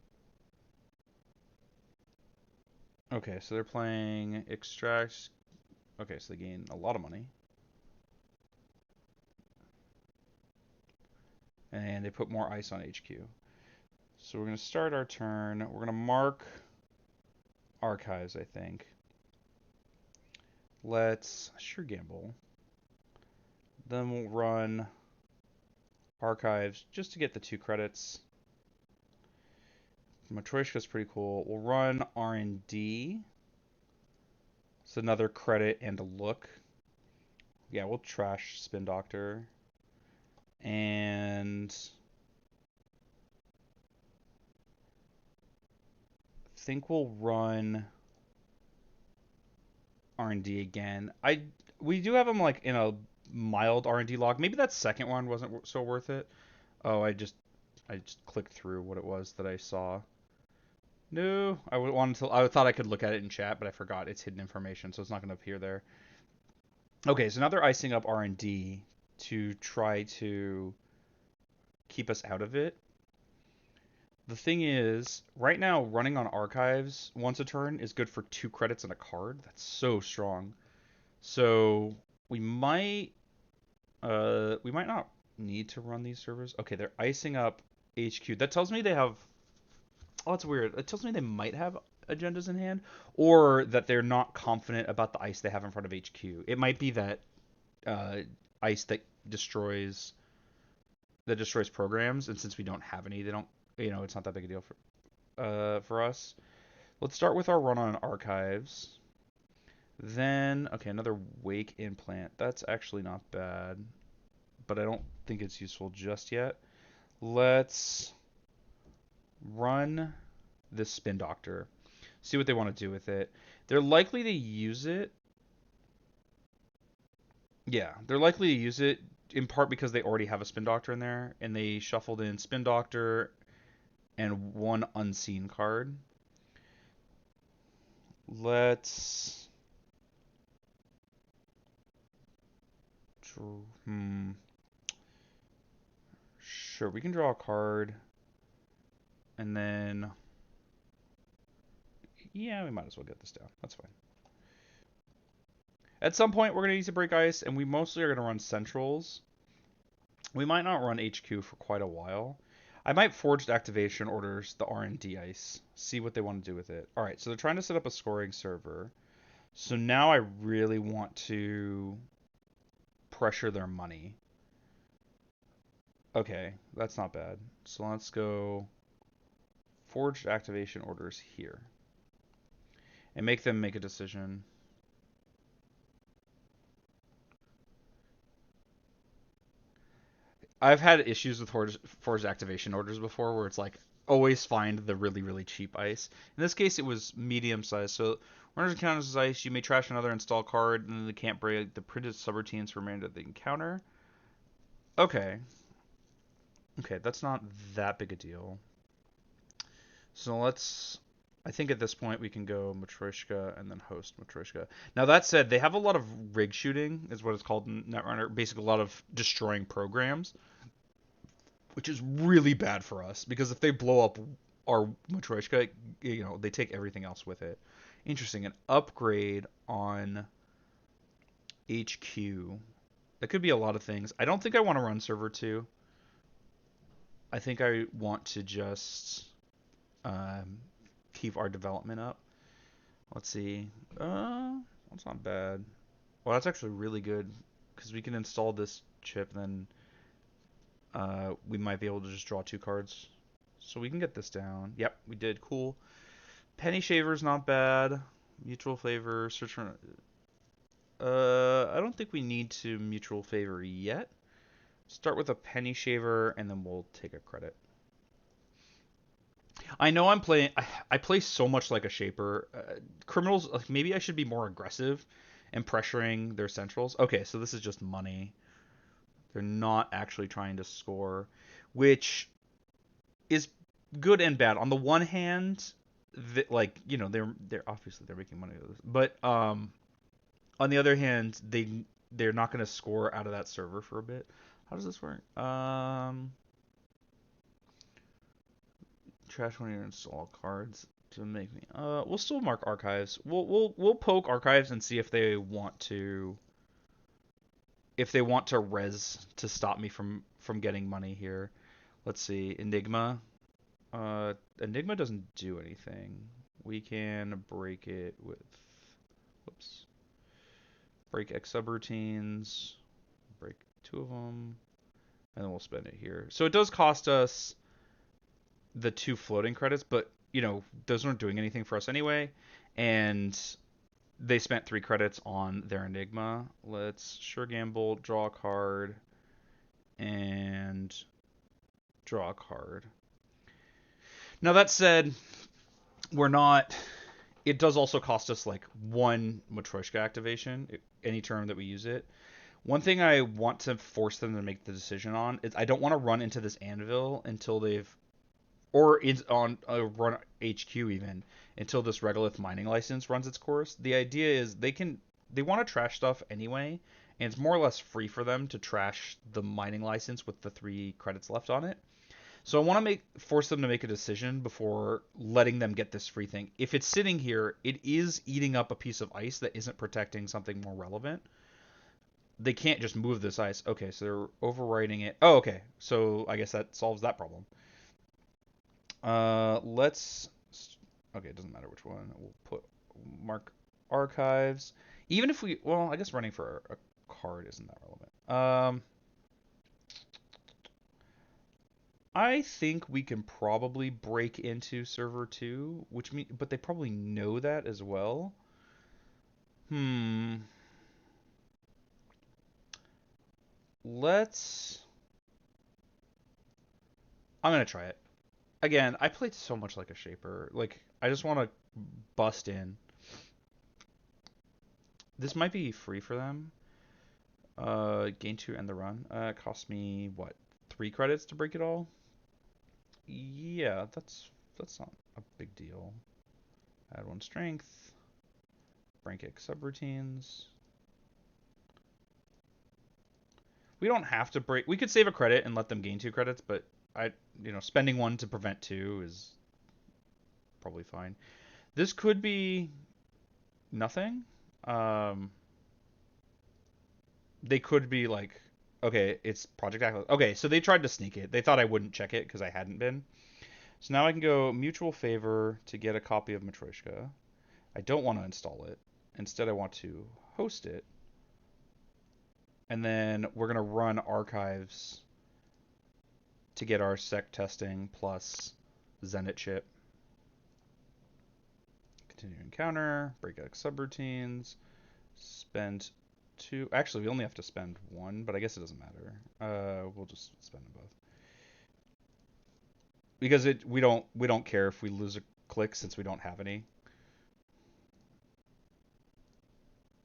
Okay, so they're playing extract. Okay, so they gain a lot of money. And they put more ice on HQ. So we're going to start our turn. We're going to mark archives, I think. Let's sure gamble. Then we'll run archives just to get the 2 credits. Matryoshka's pretty cool. We'll run R&D. It's another credit and a look. Yeah, we'll trash Spin Doctor. And I think we'll run R&D again. We do have them like in a mild R&D log. Maybe that second one wasn't so worth it. Oh, I just clicked through what it was that I saw. No, I thought I could look at it in chat, but I forgot it's hidden information, so it's not going to appear there. Okay, so now they're icing up R&D to try to keep us out of it. The thing is, right now, running on archives once a turn is good for 2 credits and a card. That's so strong. So we might not need to run these servers. Okay, they're icing up HQ. That tells me they have. Oh, that's weird. It tells me they might have agendas in hand, or that they're not confident about the ice they have in front of HQ. It might be that uh, ice that destroys programs, and since we don't have any, they don't. It's not that big a deal for us. Let's start with our run on archives. Then, okay, another wake implant. That's actually not bad, but I don't think it's useful just yet. Let's run this Spin Doctor. See what they want to do with it. They're likely to use it. Yeah, they're likely to use it in part because they already have a Spin Doctor in there, and they shuffled in Spin Doctor and 1 unseen card. Let's. Sure, we can draw a card, and then. Yeah, we might as well get this down. That's fine. At some point, we're going to need to break ice, and we mostly are going to run centrals. We might not run HQ for quite a while. I might forged activation orders the R&D ice, see what they want to do with it. All right, so they're trying to set up a scoring server. So now I really want to pressure their money. Okay, that's not bad. So let's go forged activation orders here and make them make a decision. I've had issues with forged activation orders before where it's like always find the really, really cheap ice. In this case, it was medium size. So when it encounters this ice, you may trash another install card, and then they can't break the printed subroutines for remainder of the encounter. Okay. Okay, that's not that big a deal. So I think at this point we can go Matryoshka and then host Matryoshka. Now that said, they have a lot of rig shooting, is what it's called in Netrunner. Basically, a lot of destroying programs, which is really bad for us because if they blow up our Matryoshka, they take everything else with it. Interesting, an upgrade on HQ. That could be a lot of things. I don't think I want to run server 2. I think I want to just keep our development up. Let's see. That's not bad. Well, that's actually really good because we can install this chip, then we might be able to just draw 2 cards. So we can get this down. Yep, we did. Cool. Penny Shaver's not bad. Mutual Favor, search for. I don't think we need to Mutual Favor yet. Start with a Penny Shaver, and then we'll take a credit. I know I'm playing. I play so much like a shaper. Criminals, like, maybe I should be more aggressive and pressuring their centrals. Okay, so this is just money. They're not actually trying to score, which is good and bad. On the one hand, like they're obviously they're making money out of this, but on the other hand, they're not going to score out of that server for a bit. How does this work? Trash when you install cards to make me. We'll still mark archives. We'll poke archives and see if they want to res to stop me from getting money here. Let's see, Enigma. Enigma doesn't do anything. We can break it with, whoops, break X subroutines, break two of them, and then we'll spend it here. So it does cost us the two floating credits, but those aren't doing anything for us anyway. And they spent 3 credits on their Enigma. Let's sure gamble, draw a card, and draw a card. Now that said, we're not. It does also cost us like 1 Matryoshka activation any turn that we use it. One thing I want to force them to make the decision on is I don't want to run into this anvil until they've or it's on a run HQ even until this regolith mining license runs its course. The idea is they want to trash stuff anyway, and it's more or less free for them to trash the mining license with the 3 credits left on it. So I want to force them to make a decision before letting them get this free thing. If it's sitting here, it is eating up a piece of ice that isn't protecting something more relevant. They can't just move this ice. Okay, so they're overwriting it. Oh, okay. So I guess that solves that problem. Let's. Okay, it doesn't matter which one. We'll put mark archives. Even if we, well, I guess running for a card isn't that relevant. I think we can probably break into server 2, but they probably know that as well. Let's. I'm gonna try it. Again, I played so much like a shaper. Like, I just want to bust in. This might be free for them. Gain 2 and the run. It cost me what, 3 credits to break it all? Yeah, that's not a big deal. Add 1 strength. Break X subroutines. We don't have to break. We could save a credit and let them gain 2 credits, but spending 1 to prevent 2 is probably fine. This could be nothing. They could be like, okay, it's Project Atlas. Okay, so they tried to sneak it. They thought I wouldn't check it because I hadn't been. So now I can go mutual favor to get a copy of Matryoshka. I don't want to install it. Instead, I want to host it. And then we're going to run archives to get our sec testing plus Zenit chip. Continue encounter, break out subroutines, spend 2. Actually, we only have to spend 1, but I guess it doesn't matter. We'll just spend them both. Because we don't care if we lose a click since we don't have any.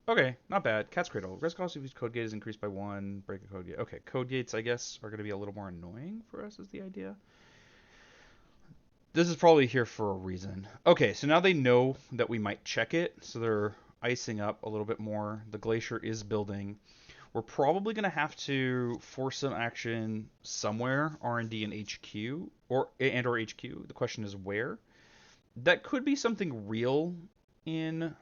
Okay, not bad. Cat's Cradle. Res cost of each code gate is increased by 1. Break a code gate. Okay, code gates, I guess, are going to be a little more annoying for us, is the idea. This is probably here for a reason. Okay, so now they know that we might check it, so they're icing up a little bit more. The glacier is building. We're probably going to have to force some action somewhere, R&D and HQ, or HQ. The question is where. That could be something real in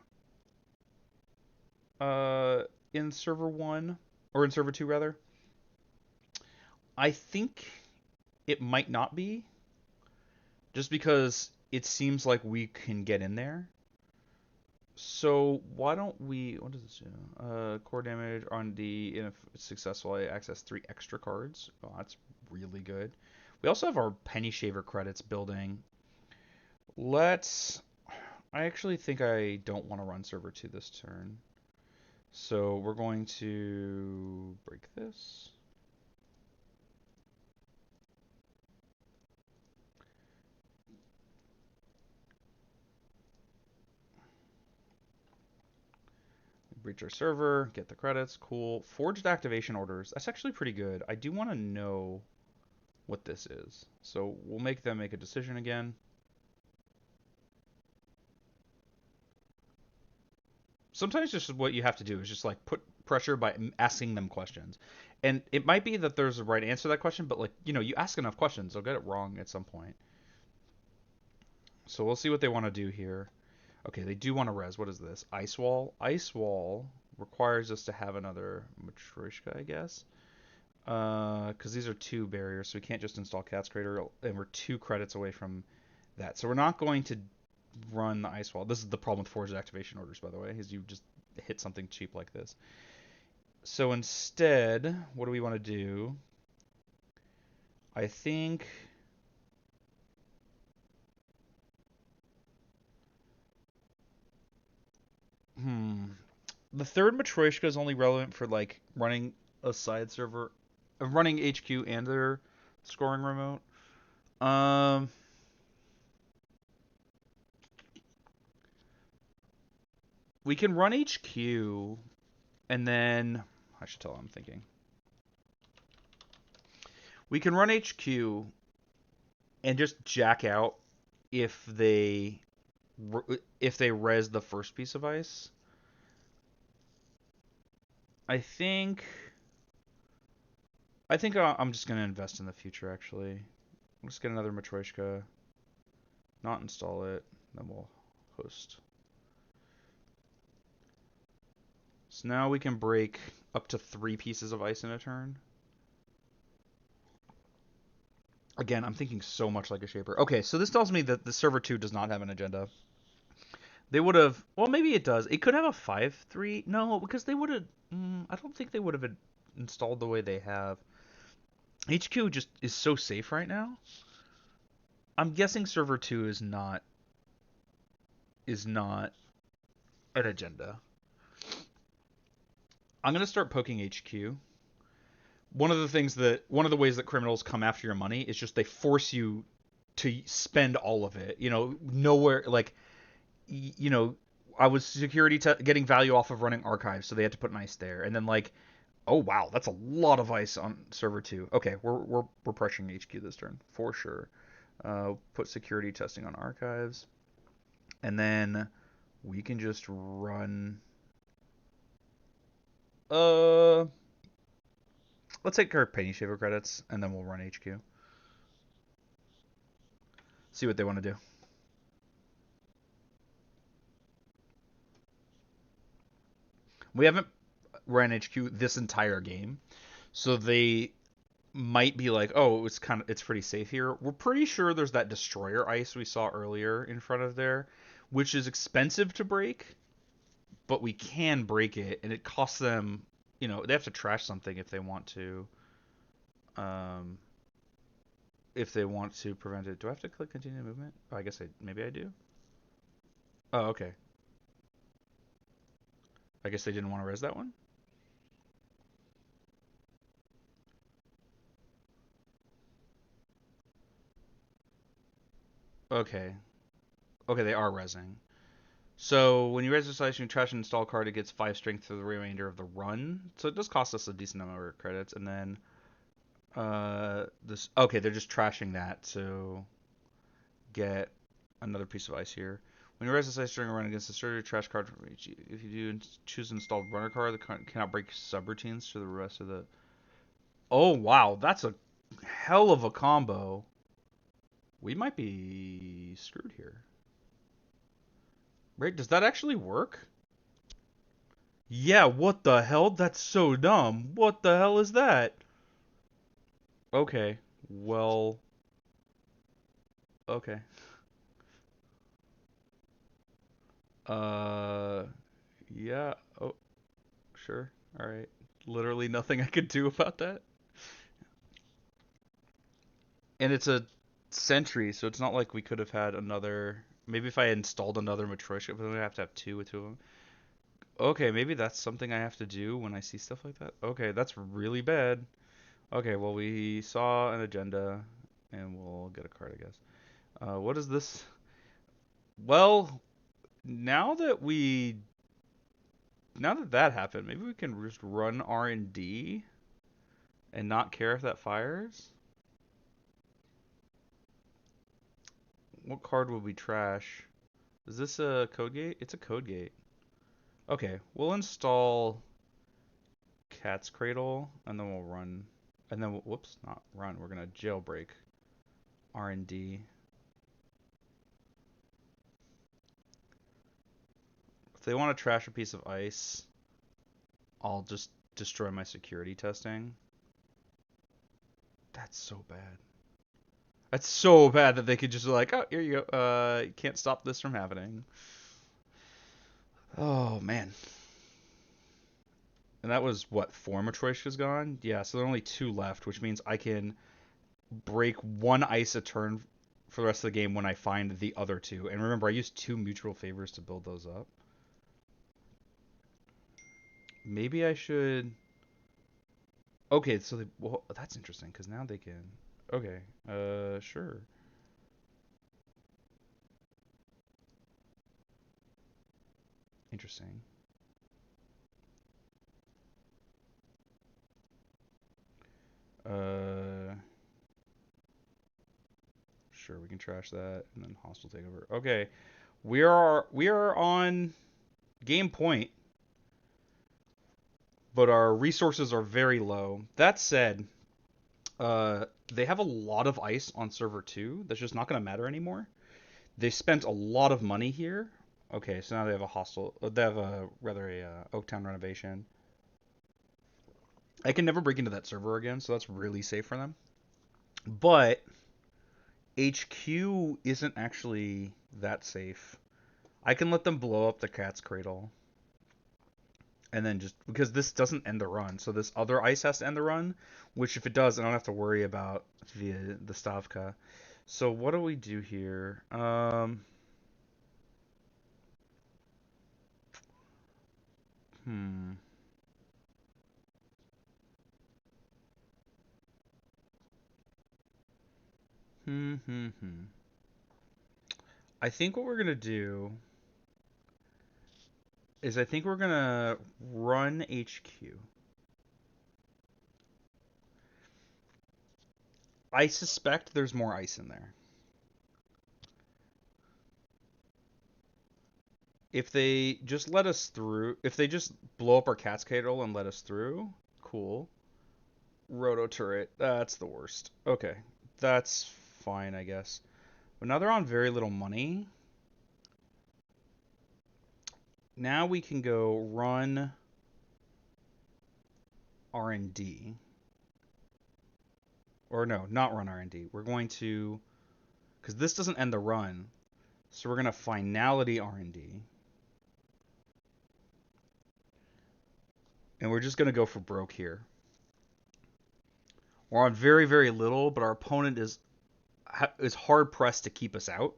server 1, or in server 2 rather. I think it might not be, just because it seems like we can get in there. So why don't we, what does this do? Core damage on D, and if it's successful, I access 3 extra cards. Oh, that's really good. We also have our Penny Shaver credits building. I actually think I don't want to run server 2 this turn. So we're going to break this. Breach our server, get the credits, cool. Forged activation orders. That's actually pretty good. I do want to know what this is. So we'll make them make a decision again. Sometimes just what you have to do is just like put pressure by asking them questions. And it might be that there's a right answer to that question, but like, you ask enough questions, they'll get it wrong at some point. So we'll see what they want to do here. Okay, they do want to res. What is this? Ice wall. Ice wall requires us to have another Matryoshka, I guess. Because these are two barriers, so we can't just install Cat's Crater, and we're 2 credits away from that. So we're not going to run the ice wall. This is the problem with forged activation orders, by the way, is you just hit something cheap like this. So instead, what do we want to do? I think... The third Matryoshka is only relevant for like running a side server, running HQ and their scoring remote. Um, we can run HQ, and then I should tell them I'm thinking. We can run HQ and just jack out if they res the first piece of ice. I think I'm just gonna invest in the future. Actually, let's get another Matryoshka, not install it, then we'll host. So now we can break up to 3 pieces of ice in a turn. Again, I'm thinking so much like a shaper. Okay, so this tells me that the server 2 does not have an agenda. They would have, well, maybe it does. It could have a 5-3. No, because they would have, I don't think they would have installed the way they have. HQ just is so safe right now. I'm guessing server 2 is not an agenda. I'm going to start poking HQ. One of the ways that criminals come after your money is just they force you to spend all of it. Nowhere, like, I was getting value off of running archives, so they had to put an ice there. And then like, oh wow, that's a lot of ice on server 2. Okay, we're pressuring HQ this turn for sure. Put security testing on archives, and then we can just run. Let's take our Penny Shaver credits, and then we'll run HQ. See what they want to do. We haven't ran HQ this entire game, so they might be like, oh, it's pretty safe here. We're pretty sure there's that destroyer ice we saw earlier in front of there, which is expensive to break, but we can break it, and it costs them, they have to trash something if they want to. If they want to prevent it. Do I have to click continue movement? Oh, I guess maybe I do. Oh, okay. I guess they didn't want to res that one. Okay. Okay, they are resing. So when you res this ice, you trash an install card, it gets 5 strength for the remainder of the run. So it does cost us a decent number of credits. And then this. Okay, they're just trashing that to get another piece of ice here. When you res this ice during a run against a starter trash card, if you do choose installed runner card, the card cannot break subroutines to the rest of the. Oh wow, that's a hell of a combo. We might be screwed here. Right? Does that actually work? Yeah, what the hell? That's so dumb. What the hell is that? Okay. Well, okay. Uh, yeah. Oh, sure. All right. Literally nothing I could do about that. And it's a sentry, so it's not like we could have had another. Maybe if I installed another Matryoshka, but then I have to have two with 2 of them. Okay, maybe that's something I have to do when I see stuff like that. Okay, that's really bad. Okay, well, we saw an agenda, and we'll get a card, I guess. What is this? Well, now that we now that that happened, maybe we can just run R&D and not care if that fires. What card would we trash? Is this a code gate? It's a code gate. Okay, we'll install Cat's Cradle, and then we'll run, and then whoops, not run. We're gonna jailbreak R&D. If they want to trash a piece of ice, I'll just destroy my security testing. That's so bad. That's so bad that they could just be like, oh, here you go. You can't stop this from happening. Oh man. And that was what, 4 Matryoshkas gone? Yeah, so there are only 2 left, which means I can break 1 ice a turn for the rest of the game when I find the other 2. And remember, I used 2 mutual favors to build those up. Maybe I should. Okay, so well, that's interesting because now they can. Okay, sure. Interesting. Uh, sure, we can trash that and then hostile takeover. Okay, we are on game point, but our resources are very low. That said, they have a lot of ice on server 2. That's just not going to matter anymore. They spent a lot of money here. Okay, so now they have a hostile. They have a rather a Oaktown renovation. I can never break into that server again, so that's really safe for them. But HQ isn't actually that safe. I can let them blow up the Cat's Cradle. And then just because this doesn't end the run, so this other ice has to end the run, which if it does, I don't have to worry about the Stavka. So what do we do here? Hmm. Hmm. I think what we're gonna do is I think we're gonna run HQ. I suspect there's more ice in there. If they just let us through, if they just blow up our Cascadal and let us through, cool. Roto turret, that's the worst. Okay, that's fine, I guess. But now they're on very little money. Now we can go run R&D. Or no, not run R&D. We're going to, because this doesn't end the run, so we're going to finality R&D. And we're just going to go for broke here. We're on very, very little, but our opponent is hard pressed to keep us out.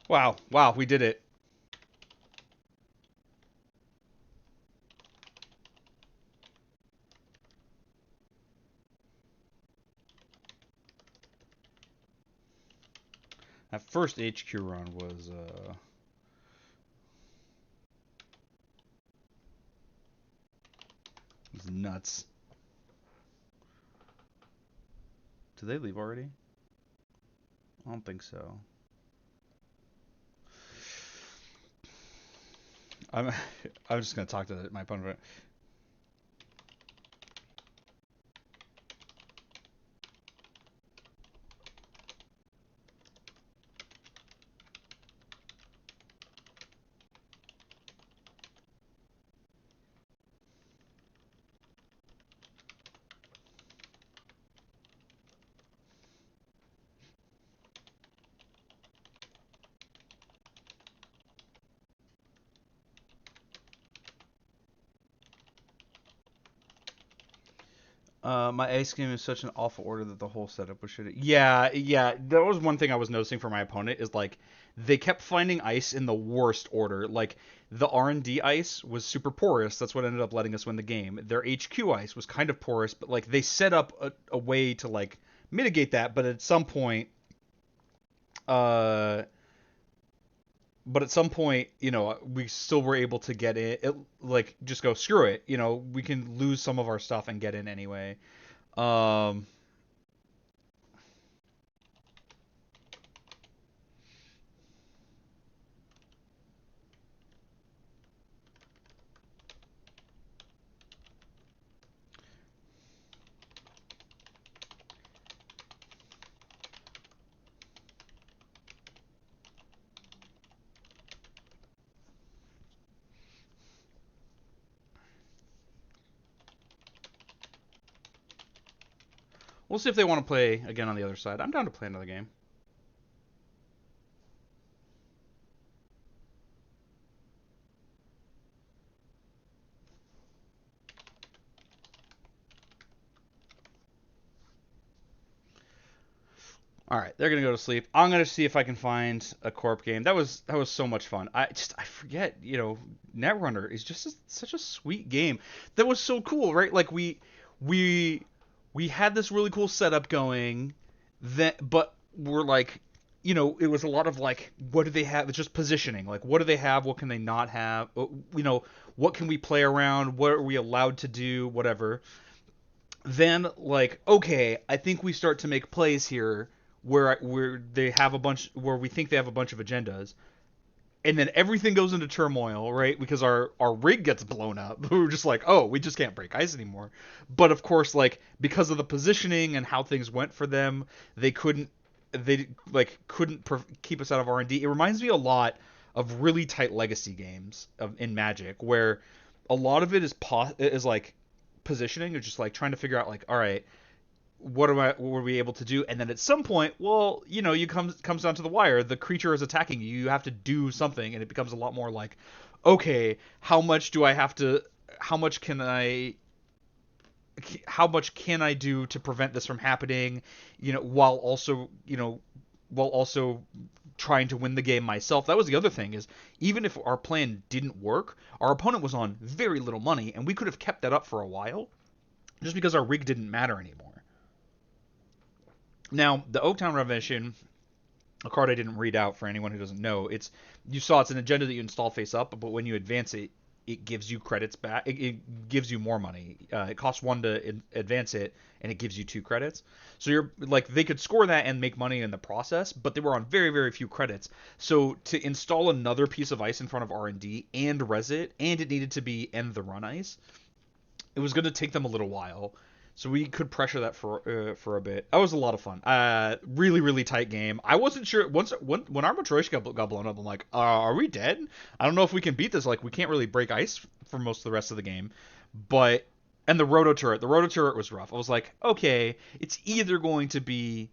Wow, wow, we did it. That first HQ run was nuts. Did they leave already? I don't think so. I'm I'm just gonna talk to my opponent. My ice game is such an awful order that the whole setup was shitty. Yeah, yeah. That was one thing I was noticing for my opponent is like they kept finding ice in the worst order. Like the R&D ice was super porous. That's what ended up letting us win the game. Their HQ ice was kind of porous, but like they set up a way to like mitigate that. Uh, but at some point, we still were able to get in. Like just go screw it. We can lose some of our stuff and get in anyway. Um, We'll see if they want to play again on the other side. I'm down to play another game. All right, they're gonna go to sleep. I'm gonna see if I can find a corp game. That was so much fun. I forget. Netrunner is just such a sweet game. That was so cool, right? Like we we had this really cool setup going. But we're like, it was a lot of like, what do they have? It's just positioning. Like, what do they have? What can they not have? What can we play around? What are we allowed to do? Whatever. Then like, okay, I think we start to make plays here where they have a bunch where we think they have a bunch of agendas, and then everything goes into turmoil, right? Because our rig gets blown up. We're just like, oh, we just can't break ice anymore. But of course, like because of the positioning and how things went for them, they couldn't keep us out of R&D. It reminds me a lot of really tight legacy games in Magic, where a lot of it is like positioning, or just like trying to figure out like, all right, what were we able to do? And then at some point, well, you comes down to the wire. The creature is attacking you. You have to do something, and it becomes a lot more like, okay, how much do I have to? How much can I? How much can I do to prevent this from happening? While also trying to win the game myself. That was the other thing is even if our plan didn't work, our opponent was on very little money, and we could have kept that up for a while, just because our rig didn't matter anymore. Now, the Oaktown Revelation, a card I didn't read out for anyone who doesn't know, you saw it's an agenda that you install face up, but when you advance it, it gives you credits back. It gives you more money. It costs one to advance it, and it gives you 2 credits. So you're like they could score that and make money in the process, but they were on very very few credits. So to install another piece of ice in front of R&D and res it, and it needed to be end the run ice, it was going to take them a little while. So we could pressure that for a bit. That was a lot of fun. Really really tight game. I wasn't sure when our Matryoshka got blown up. I'm like, are we dead? I don't know if we can beat this. Like we can't really break ice for most of the rest of the game. But and the roto turret was rough. I was like, okay, it's either going to be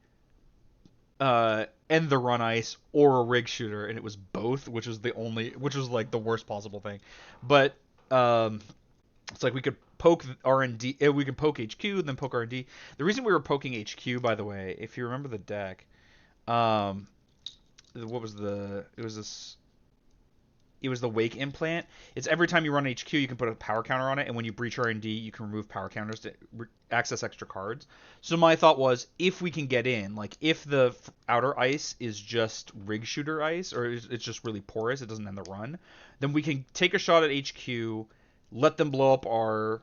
end the run ice or a rig shooter, and it was both, which was like the worst possible thing. But it's like we could poke R&D, we could poke HQ, then poke R&D. The reason we were poking HQ, by the way, if you remember the deck, um, what was the? It was the Wake implant. It's every time you run HQ, you can put a power counter on it, and when you breach R&D, you can remove power counters to access extra cards. So my thought was, if we can get in, like if the outer ice is just rig shooter ice, or it's just really porous, it doesn't end the run, then we can take a shot at HQ, let them blow up our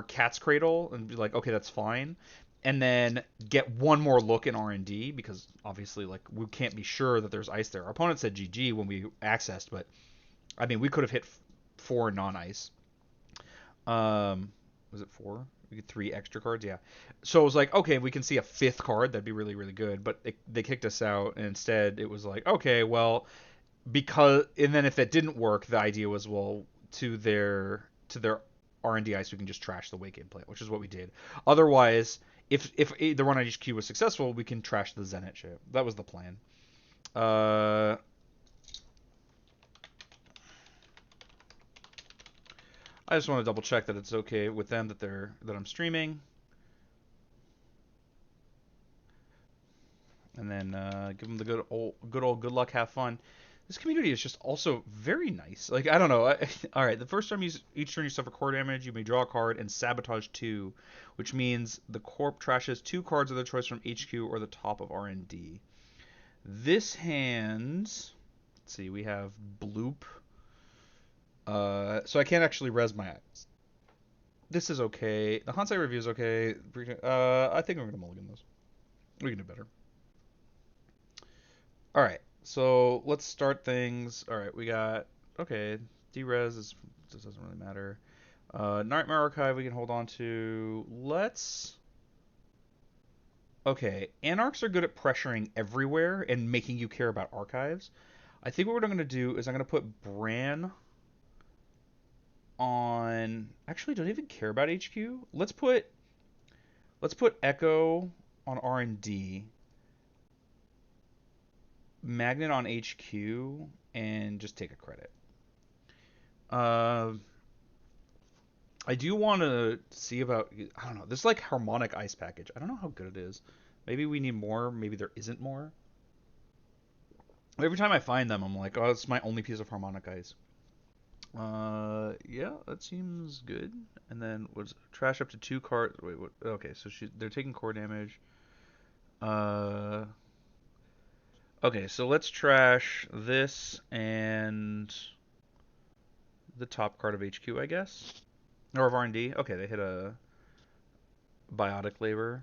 cat's cradle, and be like, okay, that's fine. And then get one more look in R&D, because obviously, like, we can't be sure that there's ice there. Our opponent said GG when we accessed, but I mean, we could have hit 4 non-ice. Was it 4? We get 3 extra cards, yeah. So it was like, okay, we can see a 5th card. That'd be really, really good. But they kicked us out, and instead it was like, okay, well, and then if that didn't work, the idea was, well, to their R&D ice, we can just trash the Wake implant, which is what we did. Otherwise, if the run on HQ was successful, we can trash the Zenit ship. That was the plan. Uh, I just want to double check that it's okay with them that I'm streaming. and then give them the good luck, have fun. This community is just also very nice. Like, I don't know. All right, the first time each turn you suffer core damage, you may draw a card and sabotage two, which means the corp trashes two cards of their choice from HQ or the top of R&D. This hand, let's see, we have Bloop. So I can't actually res my eyes. This is okay. The Hansai review is okay. I think we're gonna mulligan this. We can do better. All right, so let's start things. All right, we got okay. Derez is this doesn't really matter. Nightmare Archive we can hold on to. Let's. Okay, Anarchs are good at pressuring everywhere and making you care about archives. I think what I'm gonna do is I'm gonna put Bran on. Actually, don't even care about HQ. Let's put Echo on R&D. Magnet on HQ and just take a credit. I do want to see about, I don't know, this like harmonic ice package. I don't know how good it is. Maybe we need more. Maybe there isn't more. Every time I find them, I'm like, oh, it's my only piece of harmonic ice. Yeah, that seems good. And then was trash up to two cards. Wait, what? Okay, so they're taking core damage. Uh, okay, so let's trash this and the top card of HQ, I guess, or of R&D. Okay, they hit a biotic labor.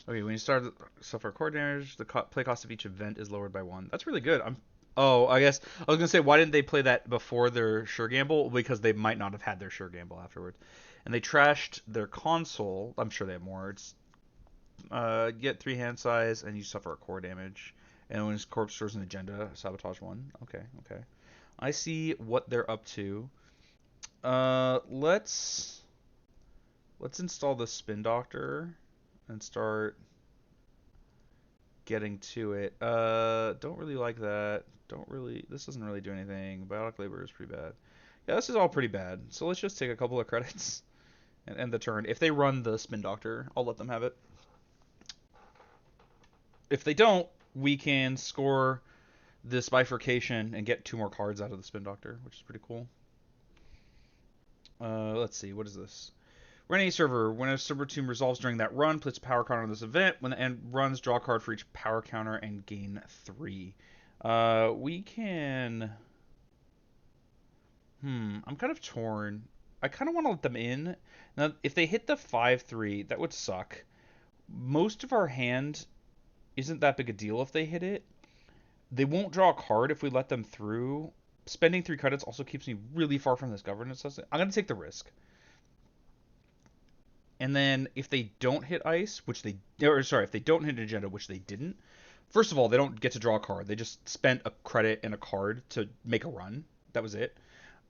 Okay, when you start suffer core damage, the play cost of each event is lowered by one. That's really good. Oh, I guess I was gonna say why didn't they play that before their sure gamble? Because they might not have had their sure gamble afterwards. And they trashed their console. I'm sure they have more. It's get 3 hand size and you suffer a core damage. And when his corpse stores an agenda, sabotage 1. Okay, okay. I see what they're up to. Let's install the Spin Doctor and start getting to it. Don't really like that. This doesn't really do anything. Biotic Labor is pretty bad. Yeah, this is all pretty bad. So let's just take a couple of credits and end the turn. If they run the Spin Doctor, I'll let them have it. If they don't, we can score this bifurcation and get 2 more cards out of the Spin Doctor, which is pretty cool. Let's see, what is this? Run any server. When a server team resolves during that run, place a power counter on this event. When the end runs, draw a card for each power counter and gain 3. We can. I'm kind of torn. I kind of want to let them in. Now, if they hit the 5/3, that would suck. Most of our hand isn't that big a deal if they hit it. They won't draw a card if we let them through. Spending 3 credits also keeps me really far from this governance. I'm going to take the risk. And then if they don't hit ice, if they don't hit an agenda, which they didn't, first of all, they don't get to draw a card. They just spent a credit and a card to make a run. That was it.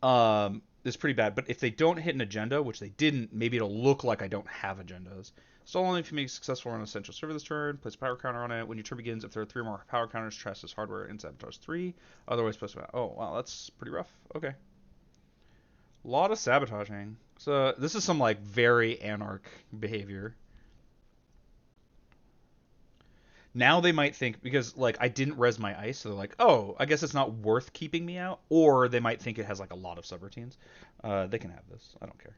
It's pretty bad. But if they don't hit an agenda, which they didn't, maybe it'll look like I don't have agendas. So only if you make a successful run on Central Server this turn, place a power counter on it. When your turn begins, if there are 3 or more power counters, trash this hardware and sabotage 3. Otherwise, place. Oh, wow, that's pretty rough. Okay. A lot of sabotaging. So this is some like very anarch behavior. Now they might think because like I didn't res my ice, so they're like, oh, I guess it's not worth keeping me out. Or they might think it has like a lot of subroutines. They can have this. I don't care.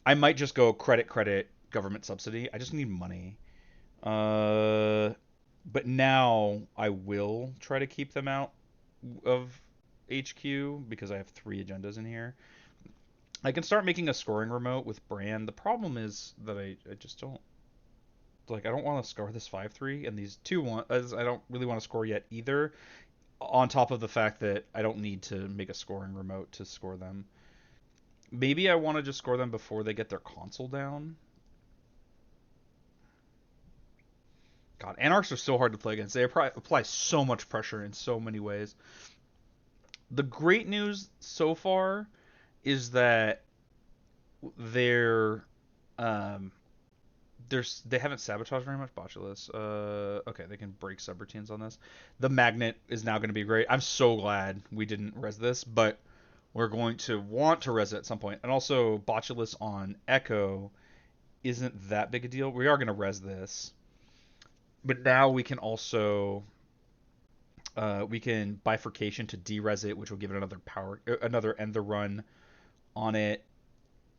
I might just go credit government subsidy. I just need money. But now I will try to keep them out of HQ because I have 3 agendas in here. I can start making a scoring remote with Bran. The problem is that I just don't like. I don't want to score this 5/3 and these 2-1. I don't really want to score yet either. On top of the fact that I don't need to make a scoring remote to score them. Maybe I want to just score them before they get their console down. God, Anarchs are so hard to play against. They apply so much pressure in so many ways. The great news so far is that they're they haven't sabotaged very much. Botulus. Okay, they can break subroutines on this. The magnet is now going to be great. I'm so glad we didn't res this, but we're going to want to res it at some point. And also, Botulus on Echo isn't that big a deal. We are going to res this. But now we can also we can bifurcation to derez it, which will give it another power, another end the run on it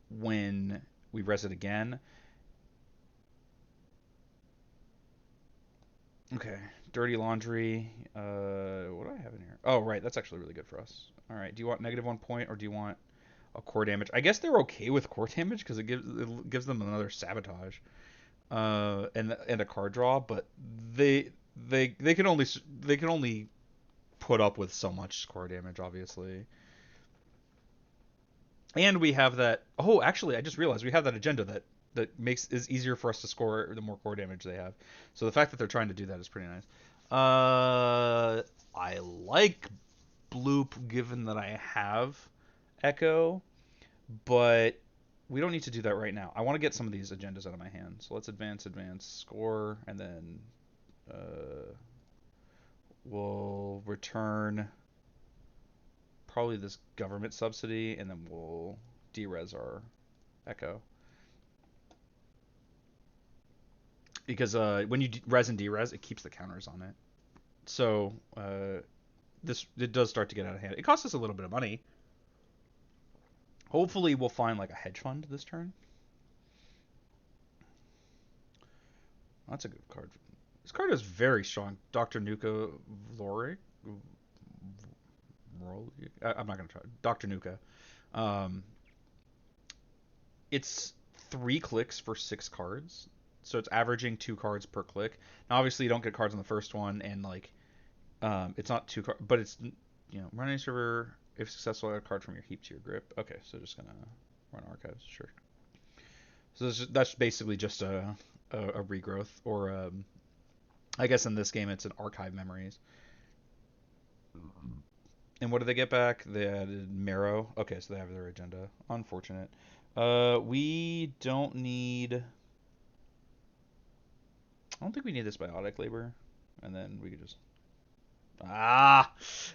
when we res it again. Okay, dirty laundry. What do I have in here? Oh, right, that's actually really good for us. All right, do you want -1 point or do you want a core damage? I guess they're okay with core damage because it gives them another sabotage, and a card draw. But they they can only put up with so much core damage, obviously. And we have that. Oh, actually, I just realized we have that agenda that makes is easier for us to score the more core damage they have. So the fact that they're trying to do that is pretty nice. I like Bloop given that I have Echo, but we don't need to do that right now. I want to get some of these agendas out of my hand. So let's advance, score, and then we'll return probably this government subsidy, and then we'll derez our Echo. Because when you res and derez, it keeps the counters on it. So this it does start to get out of hand. It costs us a little bit of money. Hopefully, we'll find like a hedge fund this turn. That's a good card. This card is very strong. Dr. Nuka Vloric. I'm not gonna try. Dr. Nuka. Um, it's 3 clicks for 6 cards, so it's averaging 2 cards per click. Now, obviously, you don't get cards on the first one, and like it's not 2 cards, but it's run any server if successful, add a card from your heap to your grip. Okay, so just gonna run archives, sure. So that's basically just a regrowth, or I guess in this game it's an archive memories. And what do they get back? They added Marrow. Okay, so they have their agenda. Unfortunate. We don't need. I don't think we need this biotic labor, and then we could just.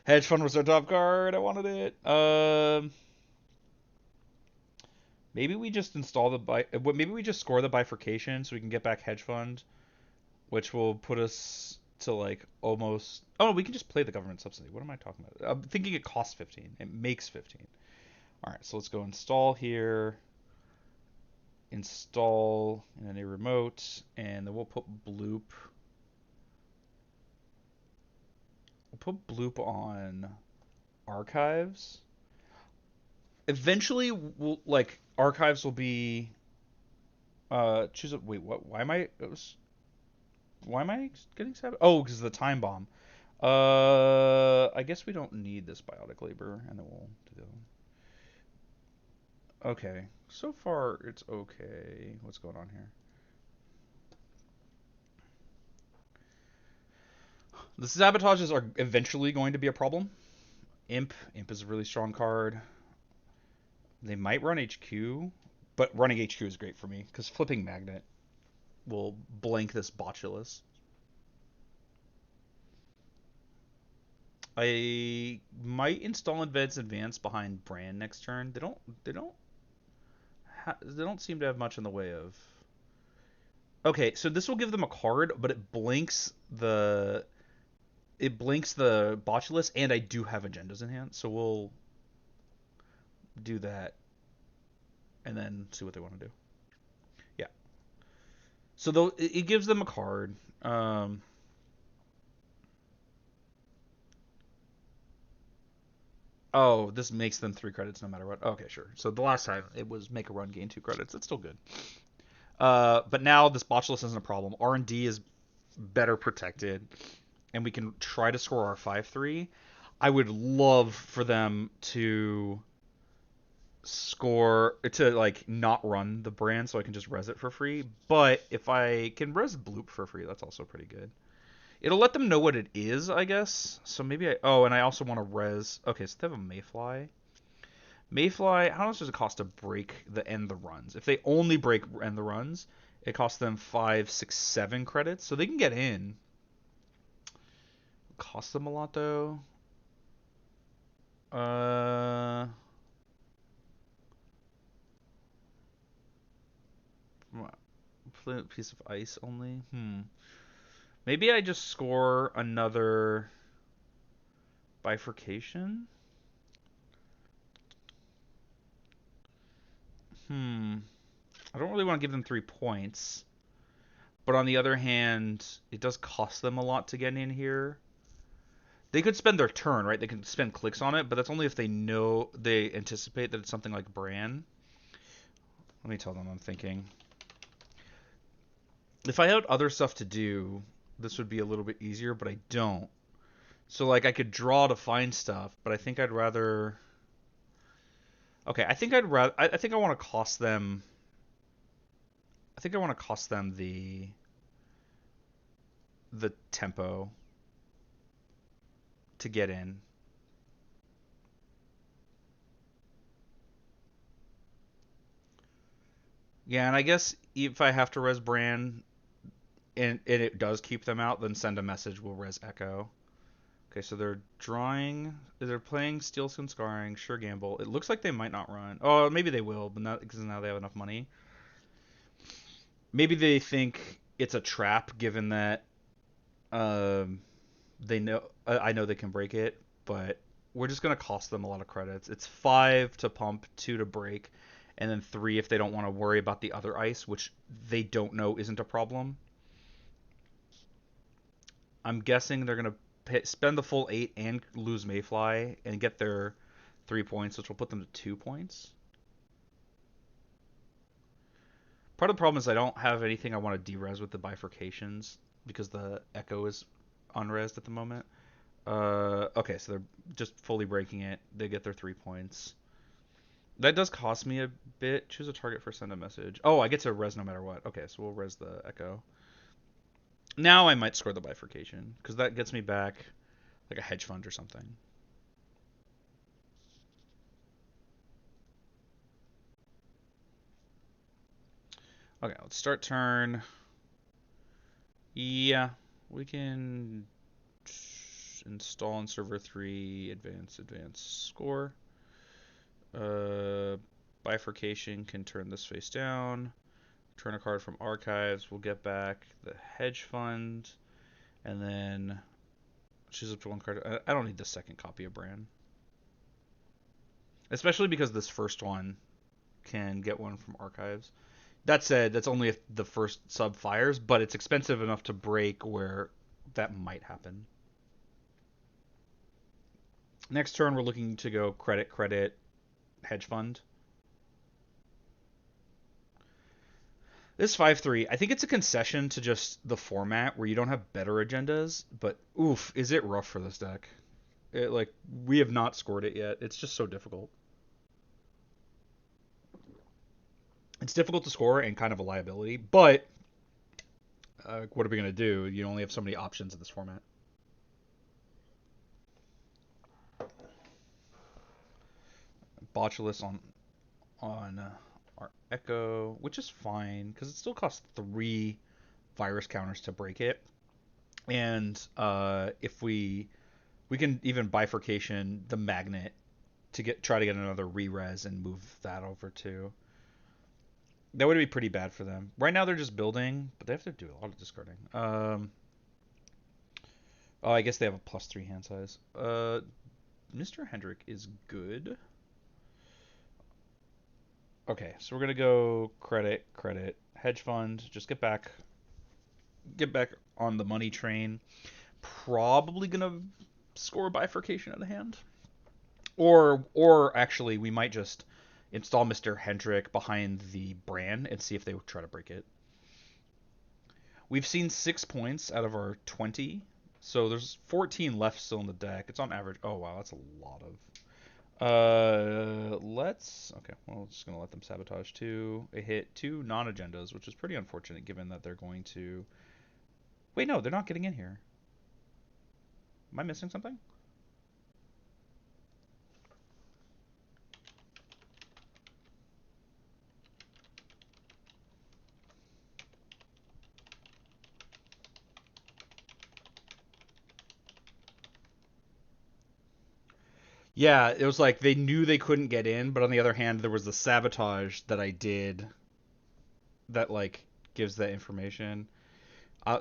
Hedge fund was our top card. I wanted it. Maybe we just install maybe we just score the bifurcation so we can get back hedge fund, which will put us to like almost. Oh, we can just play the government subsidy. What am I talking about? I'm thinking it costs 15. It makes 15. All right, so let's go install here. Install in any remote, and then we'll put Bloop. We'll put Bloop on archives. Eventually, we'll like archives will be. Choose a wait. What? Why am I getting sabotaged? Oh, because of the time bomb. I guess we don't need this biotic labor, and then we'll do the other one. Okay, so far it's okay. What's going on here? The sabotages are eventually going to be a problem. Imp is a really strong card. They might run HQ, but running HQ is great for me because flipping magnet will blank this botulus. I might install advance behind Brand next turn. They don't seem to have much in the way of. Okay, so this will give them a card, but it blinks the botulus, and I do have agendas in hand, so we'll do that and then see what they want to do. Yeah. So though it gives them a card. Oh, this makes them 3 credits no matter what. Okay, sure. So the last time it was make a run, gain 2 credits. That's still good. But now this botulus isn't a problem. R&D is better protected, and we can try to score our 5-3. I would love for them to score to like not run the brand so I can just res it for free. But if I can res Bloop for free, that's also pretty good. It'll let them know what it is, I guess. So maybe and I also want to res. Okay, so they have a Mayfly. Mayfly, how much does it cost to break the end the runs? If they only break end the runs, it costs them 5, 6, 7 credits, so they can get in. Cost them a lot though. Uh, piece of ice only. Maybe I just score another bifurcation? Hmm. I don't really want to give them 3 points. But on the other hand, it does cost them a lot to get in here. They could spend their turn, right? They can spend clicks on it, but that's only if they anticipate that it's something like Bran. Let me tell them I'm thinking. If I had other stuff to do, this would be a little bit easier, but I don't. So like I could draw to find stuff, but I think I'd rather. Okay, I think I'd rather. I think I want to cost them. I think I want to cost them the tempo to get in. Yeah, and I guess if I have to res Bran and it does keep them out, then send a message. We'll res Echo. Okay, so they're drawing. They're playing Steelskin Scarring. Sure, gamble. It looks like they might not run. Oh, maybe they will, but not because now they have enough money. Maybe they think it's a trap, given that um, they know. I know they can break it, but we're just gonna cost them a lot of credits. It's 5 to pump, 2 to break, and then 3 if they don't want to worry about the other ice, which they don't know isn't a problem. I'm guessing they're gonna spend the full 8 and lose Mayfly and get their 3 points, which will put them to 2 points. Part of the problem is I don't have anything I want to derez with the bifurcations because the Echo is unresed at the moment. Okay, so they're just fully breaking it. They get their 3 points. That does cost me a bit. Choose a target for send a message. Oh, I get to res no matter what. Okay, so we'll res the Echo. Now I might score the bifurcation because that gets me back like a hedge fund or something. Okay, let's start turn. Yeah, we can install in server 3, advance, score. Uh, Bifurcation can turn this face down. Turn a card from archives. We'll get back the hedge fund, and then choose up to one card. I don't need the second copy of Bran, especially because this first one can get one from archives. That said, that's only if the first sub fires, but it's expensive enough to break where that might happen. Next turn, we're looking to go credit, hedge fund. This 5-3, I think it's a concession to just the format where you don't have better agendas, but oof, is it rough for this deck. Like, we have not scored it yet. It's just so difficult. It's difficult to score and kind of a liability, but what are we going to do? You only have so many options in this format. Botulus on our Echo, which is fine because it still costs 3 virus counters to break it. And if we can even bifurcation the magnet to try to get another re-res and move that over too. That would be pretty bad for them. Right now they're just building, but they have to do a lot of discarding. Oh, I guess they have a +3 hand size. Mr. Hendrick is good. Okay, so we're gonna go credit, hedge fund. Just get back on the money train. Probably gonna score a bifurcation of the hand, or actually we might just install Mr. Hendrick behind the Bran and see if they try to break it. We've seen 6 points out of our 20, so there's 14 left still in the deck. It's on average. Oh wow, that's a lot of. Let's. Okay, well, we're just gonna let them sabotage 2. A hit 2 non-agendas, which is pretty unfortunate given that they're going to. Wait, no, they're not getting in here. Am I missing something? Yeah, it was like they knew they couldn't get in, but on the other hand, there was the sabotage that I did that like gives that information.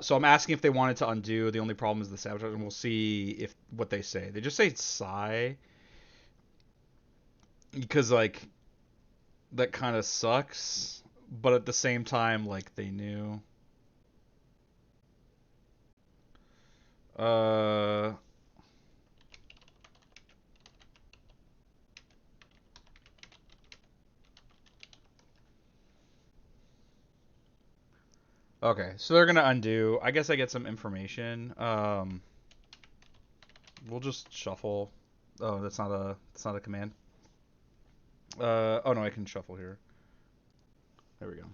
So I'm asking if they wanted to undo. The only problem is the sabotage, and we'll see if what they say. They just say sigh because like that kind of sucks, but at the same time, like they knew. Uh, okay, so they're gonna undo. I guess I get some information. We'll just shuffle. Oh, that's not a command. Oh no, I can shuffle here. There we go.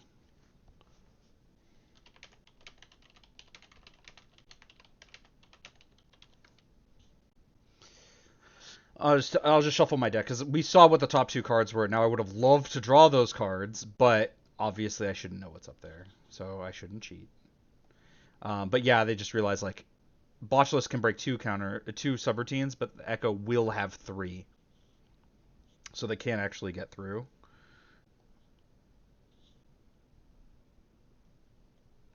I'll just shuffle my deck because we saw what the top two cards were. Now I would have loved to draw those cards, but obviously I shouldn't know what's up there, so I shouldn't cheat. But yeah, they just realized like Botulus can break two subroutines, but Echo will have three, so they can't actually get through.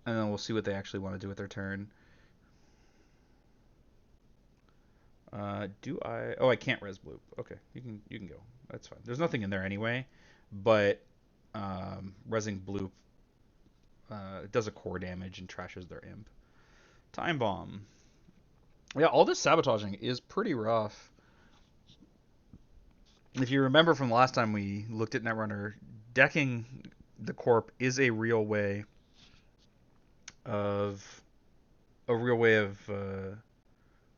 And then we'll see what they actually want to do with their turn. Do I? Oh, I can't res bloop. Okay, you can go. That's fine. There's nothing in there anyway, but resing bloop does a core damage and trashes their imp. Time bomb. Yeah, all this sabotaging is pretty rough. If you remember from the last time we looked at Netrunner, decking the corp is of a real way of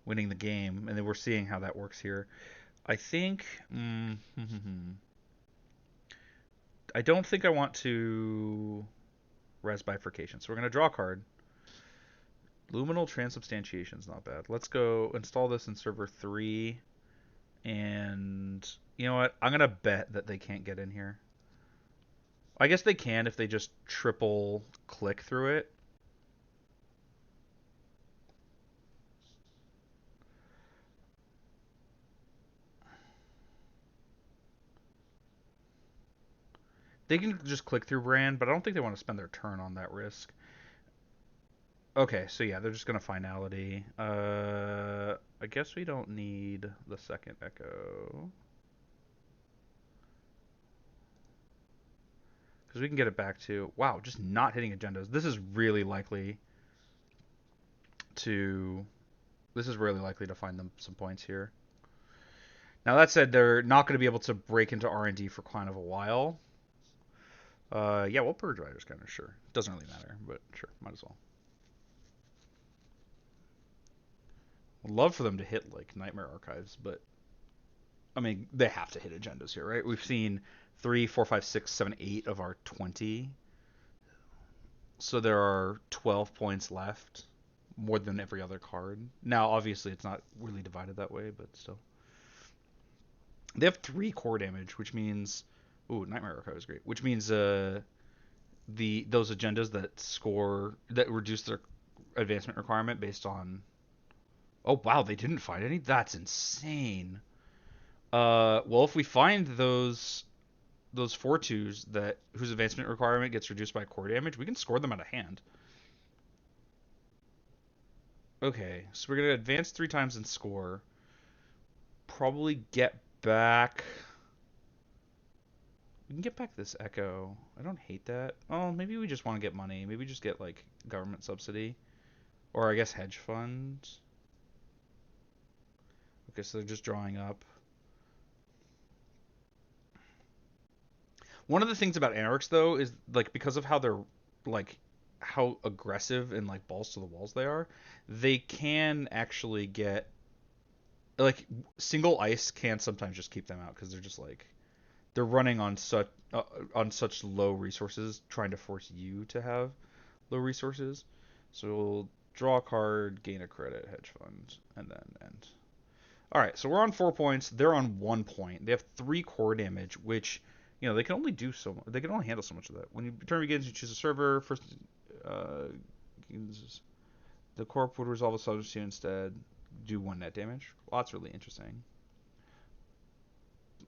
winning the game, and then we're seeing how that works here. I think. I don't think I want to res bifurcation, so we're gonna draw a card. Luminal transubstantiation is not bad. Let's go install this in server 3, and you know what? I'm gonna bet that they can't get in here. I guess they can if they just triple click through it. They can just click through Brand, but I don't think they want to spend their turn on that risk. Okay, so yeah, they're just gonna finality. I guess we don't need the second echo because we can get it back to wow, just not hitting agendas. To this is really likely to find them some points here. Now that said, they're not going to be able to break into R&D for kind of a while. Yeah, well, Purge Rider's kind of sure. Doesn't really matter, but sure, might as well. Would love for them to hit like Nightmare Archives, but I mean they have to hit agendas here, right? We've seen 3, 4, 5, 6, 7, 8 of our 20, so there are 12 points left, more than every other card. Now, obviously, it's not really divided that way, but still. They have 3 core damage, which means, ooh, Nightmare Archive is great. Which means those agendas that reduce their advancement requirement based on. Oh wow, they didn't find any. That's insane. Well, if we find those 4/2s that whose advancement requirement gets reduced by core damage, we can score them out of hand. Okay, so we're gonna advance 3 times and score. Probably get back. We can get back this Echo. I don't hate that. Oh, maybe we just want to get money. Maybe just get like government subsidy, or I guess hedge funds. Okay, so they're just drawing up. One of the things about Anarchs though is like because of how they're like how aggressive and like balls to the walls they are, they can actually get like single ice can sometimes just keep them out because they're just like they're running on such low resources, trying to force you to have low resources. So we'll draw a card, gain a credit, hedge fund, and then end. All right, so we're on 4 points. They're on 1 point. They have 3 core damage, which they can only do so. They can only handle so much of that. When your turn begins, you choose a server. First, uh, the corp would resolve a substitute instead. Do 1 net damage. Well, that's really interesting.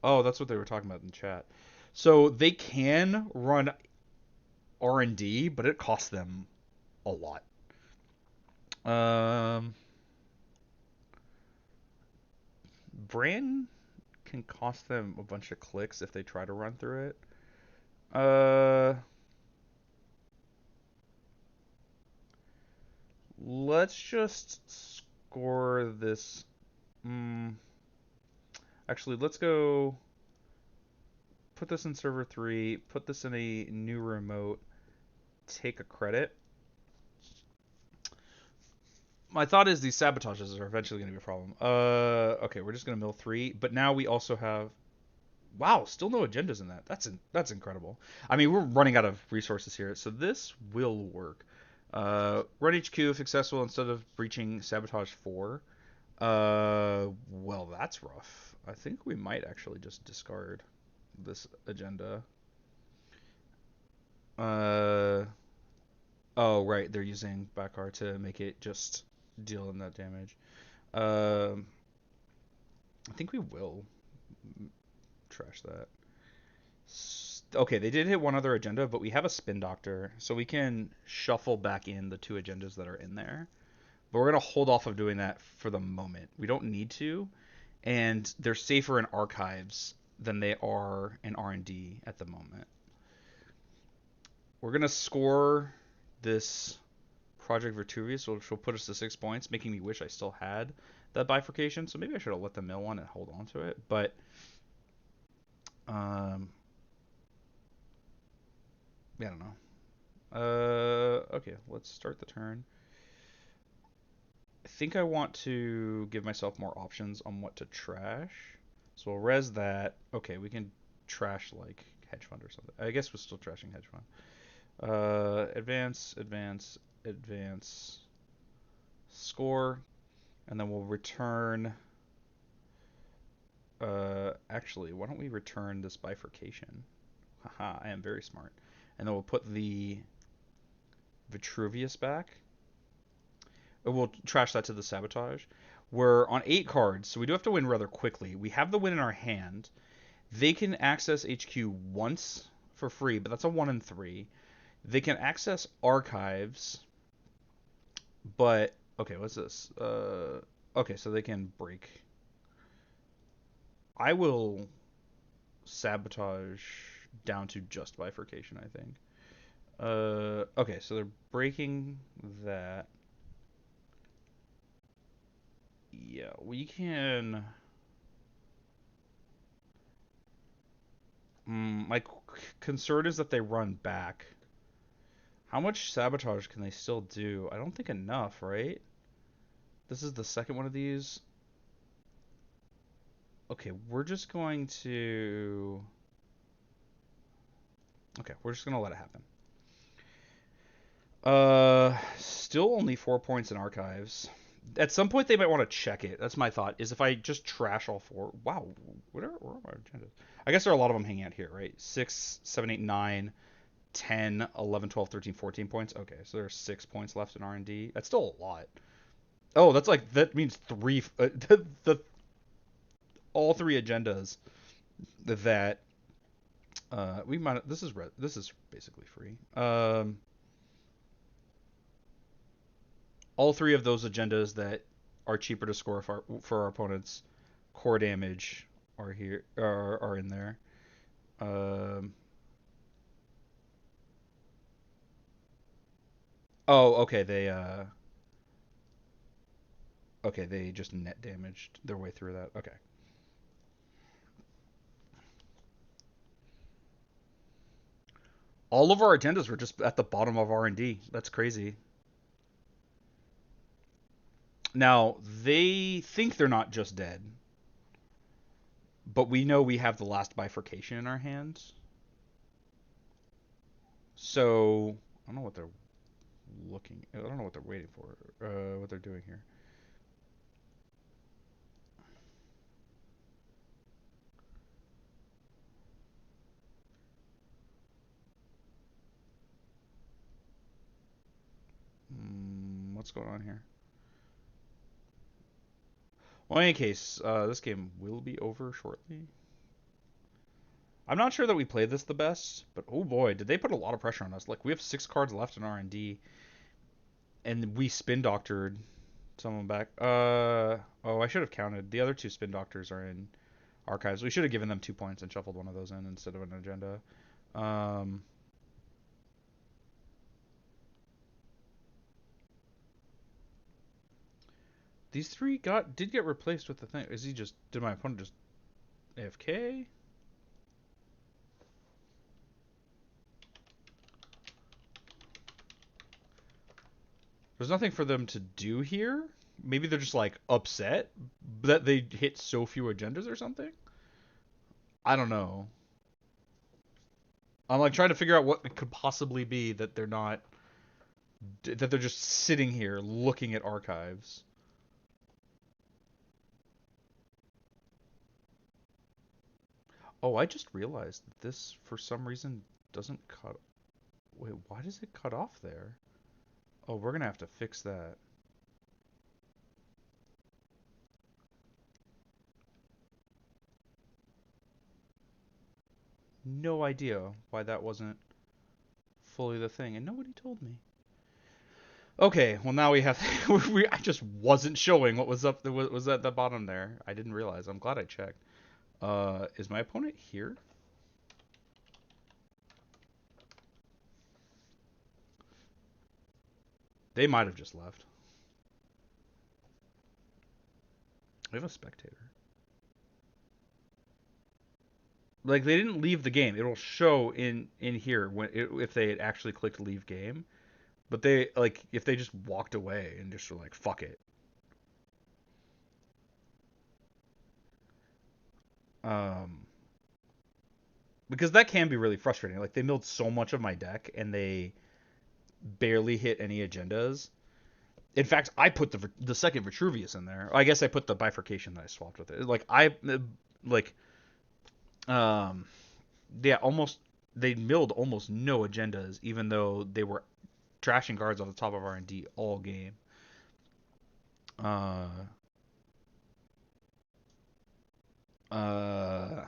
Oh, that's what they were talking about in chat. So they can run R&D, but it costs them a lot. Um, Brand can cost them a bunch of clicks if they try to run through it. Uh, let's just score this. Mm, actually, let's go put this in server 3, put this in a new remote, take a credit. My thought is these sabotages are eventually going to be a problem. Okay, we're just going to mill 3, but now we also have. Wow, still no agendas in that. That's incredible. I mean, we're running out of resources here, so this will work. Run HQ if successful instead of breaching sabotage 4. Well, that's rough. I think we might actually just discard this agenda. Uh, oh, right, they're using Bakar to make it just deal in that damage. Um, I think we will trash that. Okay, they did hit one other agenda, but we have a spin doctor, so we can shuffle back in the 2 agendas that are in there. But we're gonna hold off of doing that for the moment. We don't need to, and they're safer in archives than they are in R&D at the moment. We're gonna score this Project Vitruvius, which will put us to 6 points, making me wish I still had that bifurcation. So maybe I should have let them mill one and hold on to it. But yeah, I don't know. Okay, let's start the turn. I think I want to give myself more options on what to trash. So we'll res that. Okay, we can trash like hedge fund or something. I guess we're still trashing hedge fund. Advance, advance, advance, score, and then we'll return. Actually, why don't we return this bifurcation? Haha, I am very smart. And then we'll put the Vitruvius back. We'll trash that to the sabotage. We're on 8 cards, so we do have to win rather quickly. We have the win in our hand. They can access HQ once for free, but that's a 1 in 3. They can access archives, but okay, what's this? Okay, so they can break. I will sabotage down to just bifurcation, I think. Okay, so they're breaking that. Yeah, we can. My concern is that they run back. How much sabotage can they still do? I don't think enough, right? This is the second one of these. Okay, we're just going to. Okay, we're just gonna let it happen. Still only 4 points in archives. At some point, they might want to check it. That's my thought. Is if I just trash all 4. Wow, where are my agendas? I guess there are a lot of them hanging out here, right? 6, 7, 8, 9, 10, 11, 12, 13, 14 points. Okay, so there's 6 points left in R&D. That's still a lot. Oh, that's like that means 3. The all 3 agendas that we might. This is basically free. All 3 of those agendas that are cheaper to score for our opponents, core damage are here are in there. Um, oh, okay. They just net damaged their way through that. Okay. All of our agendas were just at the bottom of R&D. That's crazy. Now, they think they're not just dead, but we know we have the last bifurcation in our hands. So, I don't know what they're looking. I don't know what they're waiting for. What they're doing here. What's going on here? Well, in any case, this game will be over shortly. I'm not sure that we played this the best, but oh boy, did they put a lot of pressure on us. Like, we have 6 cards left in R&D. And we spin doctored someone back. Oh, I should have counted. The other two spin doctors are in archives. We should have given them 2 points and shuffled one of those in instead of an agenda. Um, these three did get replaced with the thing. Did my opponent just AFK? There's nothing for them to do here. Maybe they're just like upset that they hit so few agendas or something. I don't know. I'm like trying to figure out what it could possibly be that they're just sitting here looking at archives. Oh, I just realized that this for some reason doesn't cut. Wait, why does it cut off there? Oh, we're gonna have to fix that. No idea why that wasn't fully the thing, and nobody told me. Okay, well now we have. I just wasn't showing what was up. Was at the bottom there. I didn't realize. I'm glad I checked. Is my opponent here? They might have just left. We have a spectator. Like they didn't leave the game. It'll show in here if they had actually clicked leave game. But they like if they just walked away and just were like fuck it. Um, because that can be really frustrating. Like they milled so much of my deck and they barely hit any agendas. In fact, I put the second Vitruvius in there. I guess I put the bifurcation that I swapped with it. Like um yeah, almost they milled almost no agendas, even though they were trashing cards off the top of R&D all game. Uh, uh,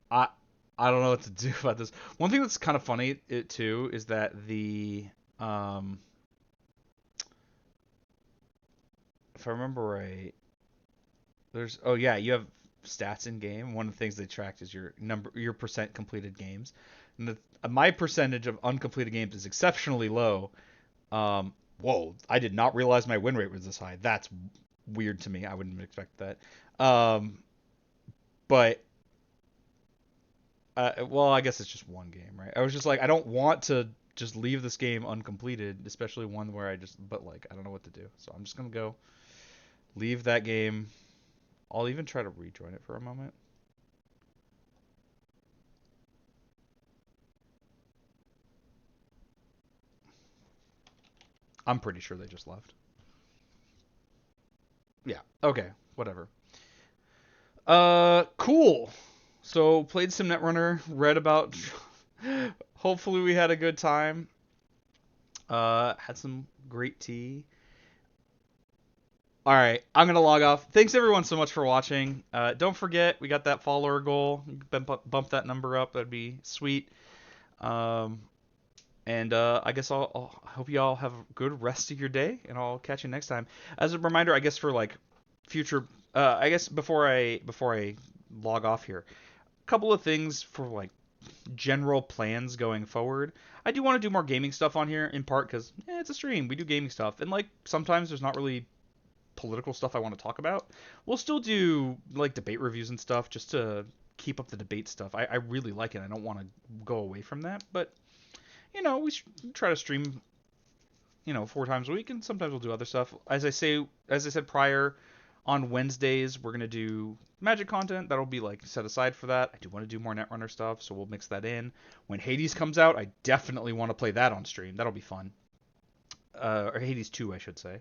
I I don't know what to do about this. One thing that's kind of funny too is that um if I remember right, oh yeah, you have stats in game. One of the things they tracked is your percent completed games. And my percentage of uncompleted games is exceptionally low. Whoa, I did not realize my win rate was this high. That's weird to me. I wouldn't expect that. But well, I guess it's just one game, right? I was just like, I don't want to just leave this game uncompleted, especially one where but like, I don't know what to do. So I'm just gonna go leave that game. I'll even try to rejoin it for a moment. I'm pretty sure they just left. Yeah. Okay. Whatever. Cool. So played some Netrunner, read about. Hopefully we had a good time. Had some great tea. All right, I'm gonna log off. Thanks everyone so much for watching. Don't forget we got that follower goal. Bump that number up. That'd be sweet. Um, and I guess I hope you all have a good rest of your day, and I'll catch you next time. As a reminder, I guess for like future, I guess before I log off here, a couple of things for like general plans going forward. I do want to do more gaming stuff on here, in part because it's a stream. We do gaming stuff, and like sometimes there's not really political stuff I want to talk about. We'll still do like debate reviews and stuff just to keep up the debate stuff. I really like it. I don't want to go away from that, but we try to stream 4 times a week, and sometimes we'll do other stuff. As I said prior, on Wednesdays we're gonna do Magic content that'll be like set aside for that. I do want to do more Netrunner stuff, so we'll mix that in. When Hades comes out, I definitely want to play that on stream. That'll be fun. Or Hades 2, I should say.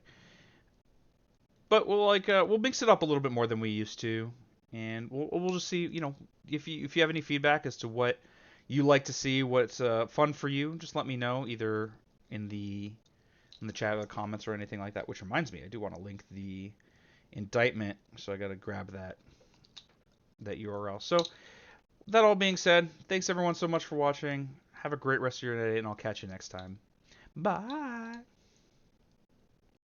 But we'll mix it up a little bit more than we used to, and we'll just see. If you have any feedback as to what you like to see, what's fun for you, just let me know either in the chat or the comments or anything like that. Which reminds me, I do want to link the indictment, so I got to grab that URL. So that all being said, thanks everyone so much for watching. Have a great rest of your day, and I'll catch you next time. Bye.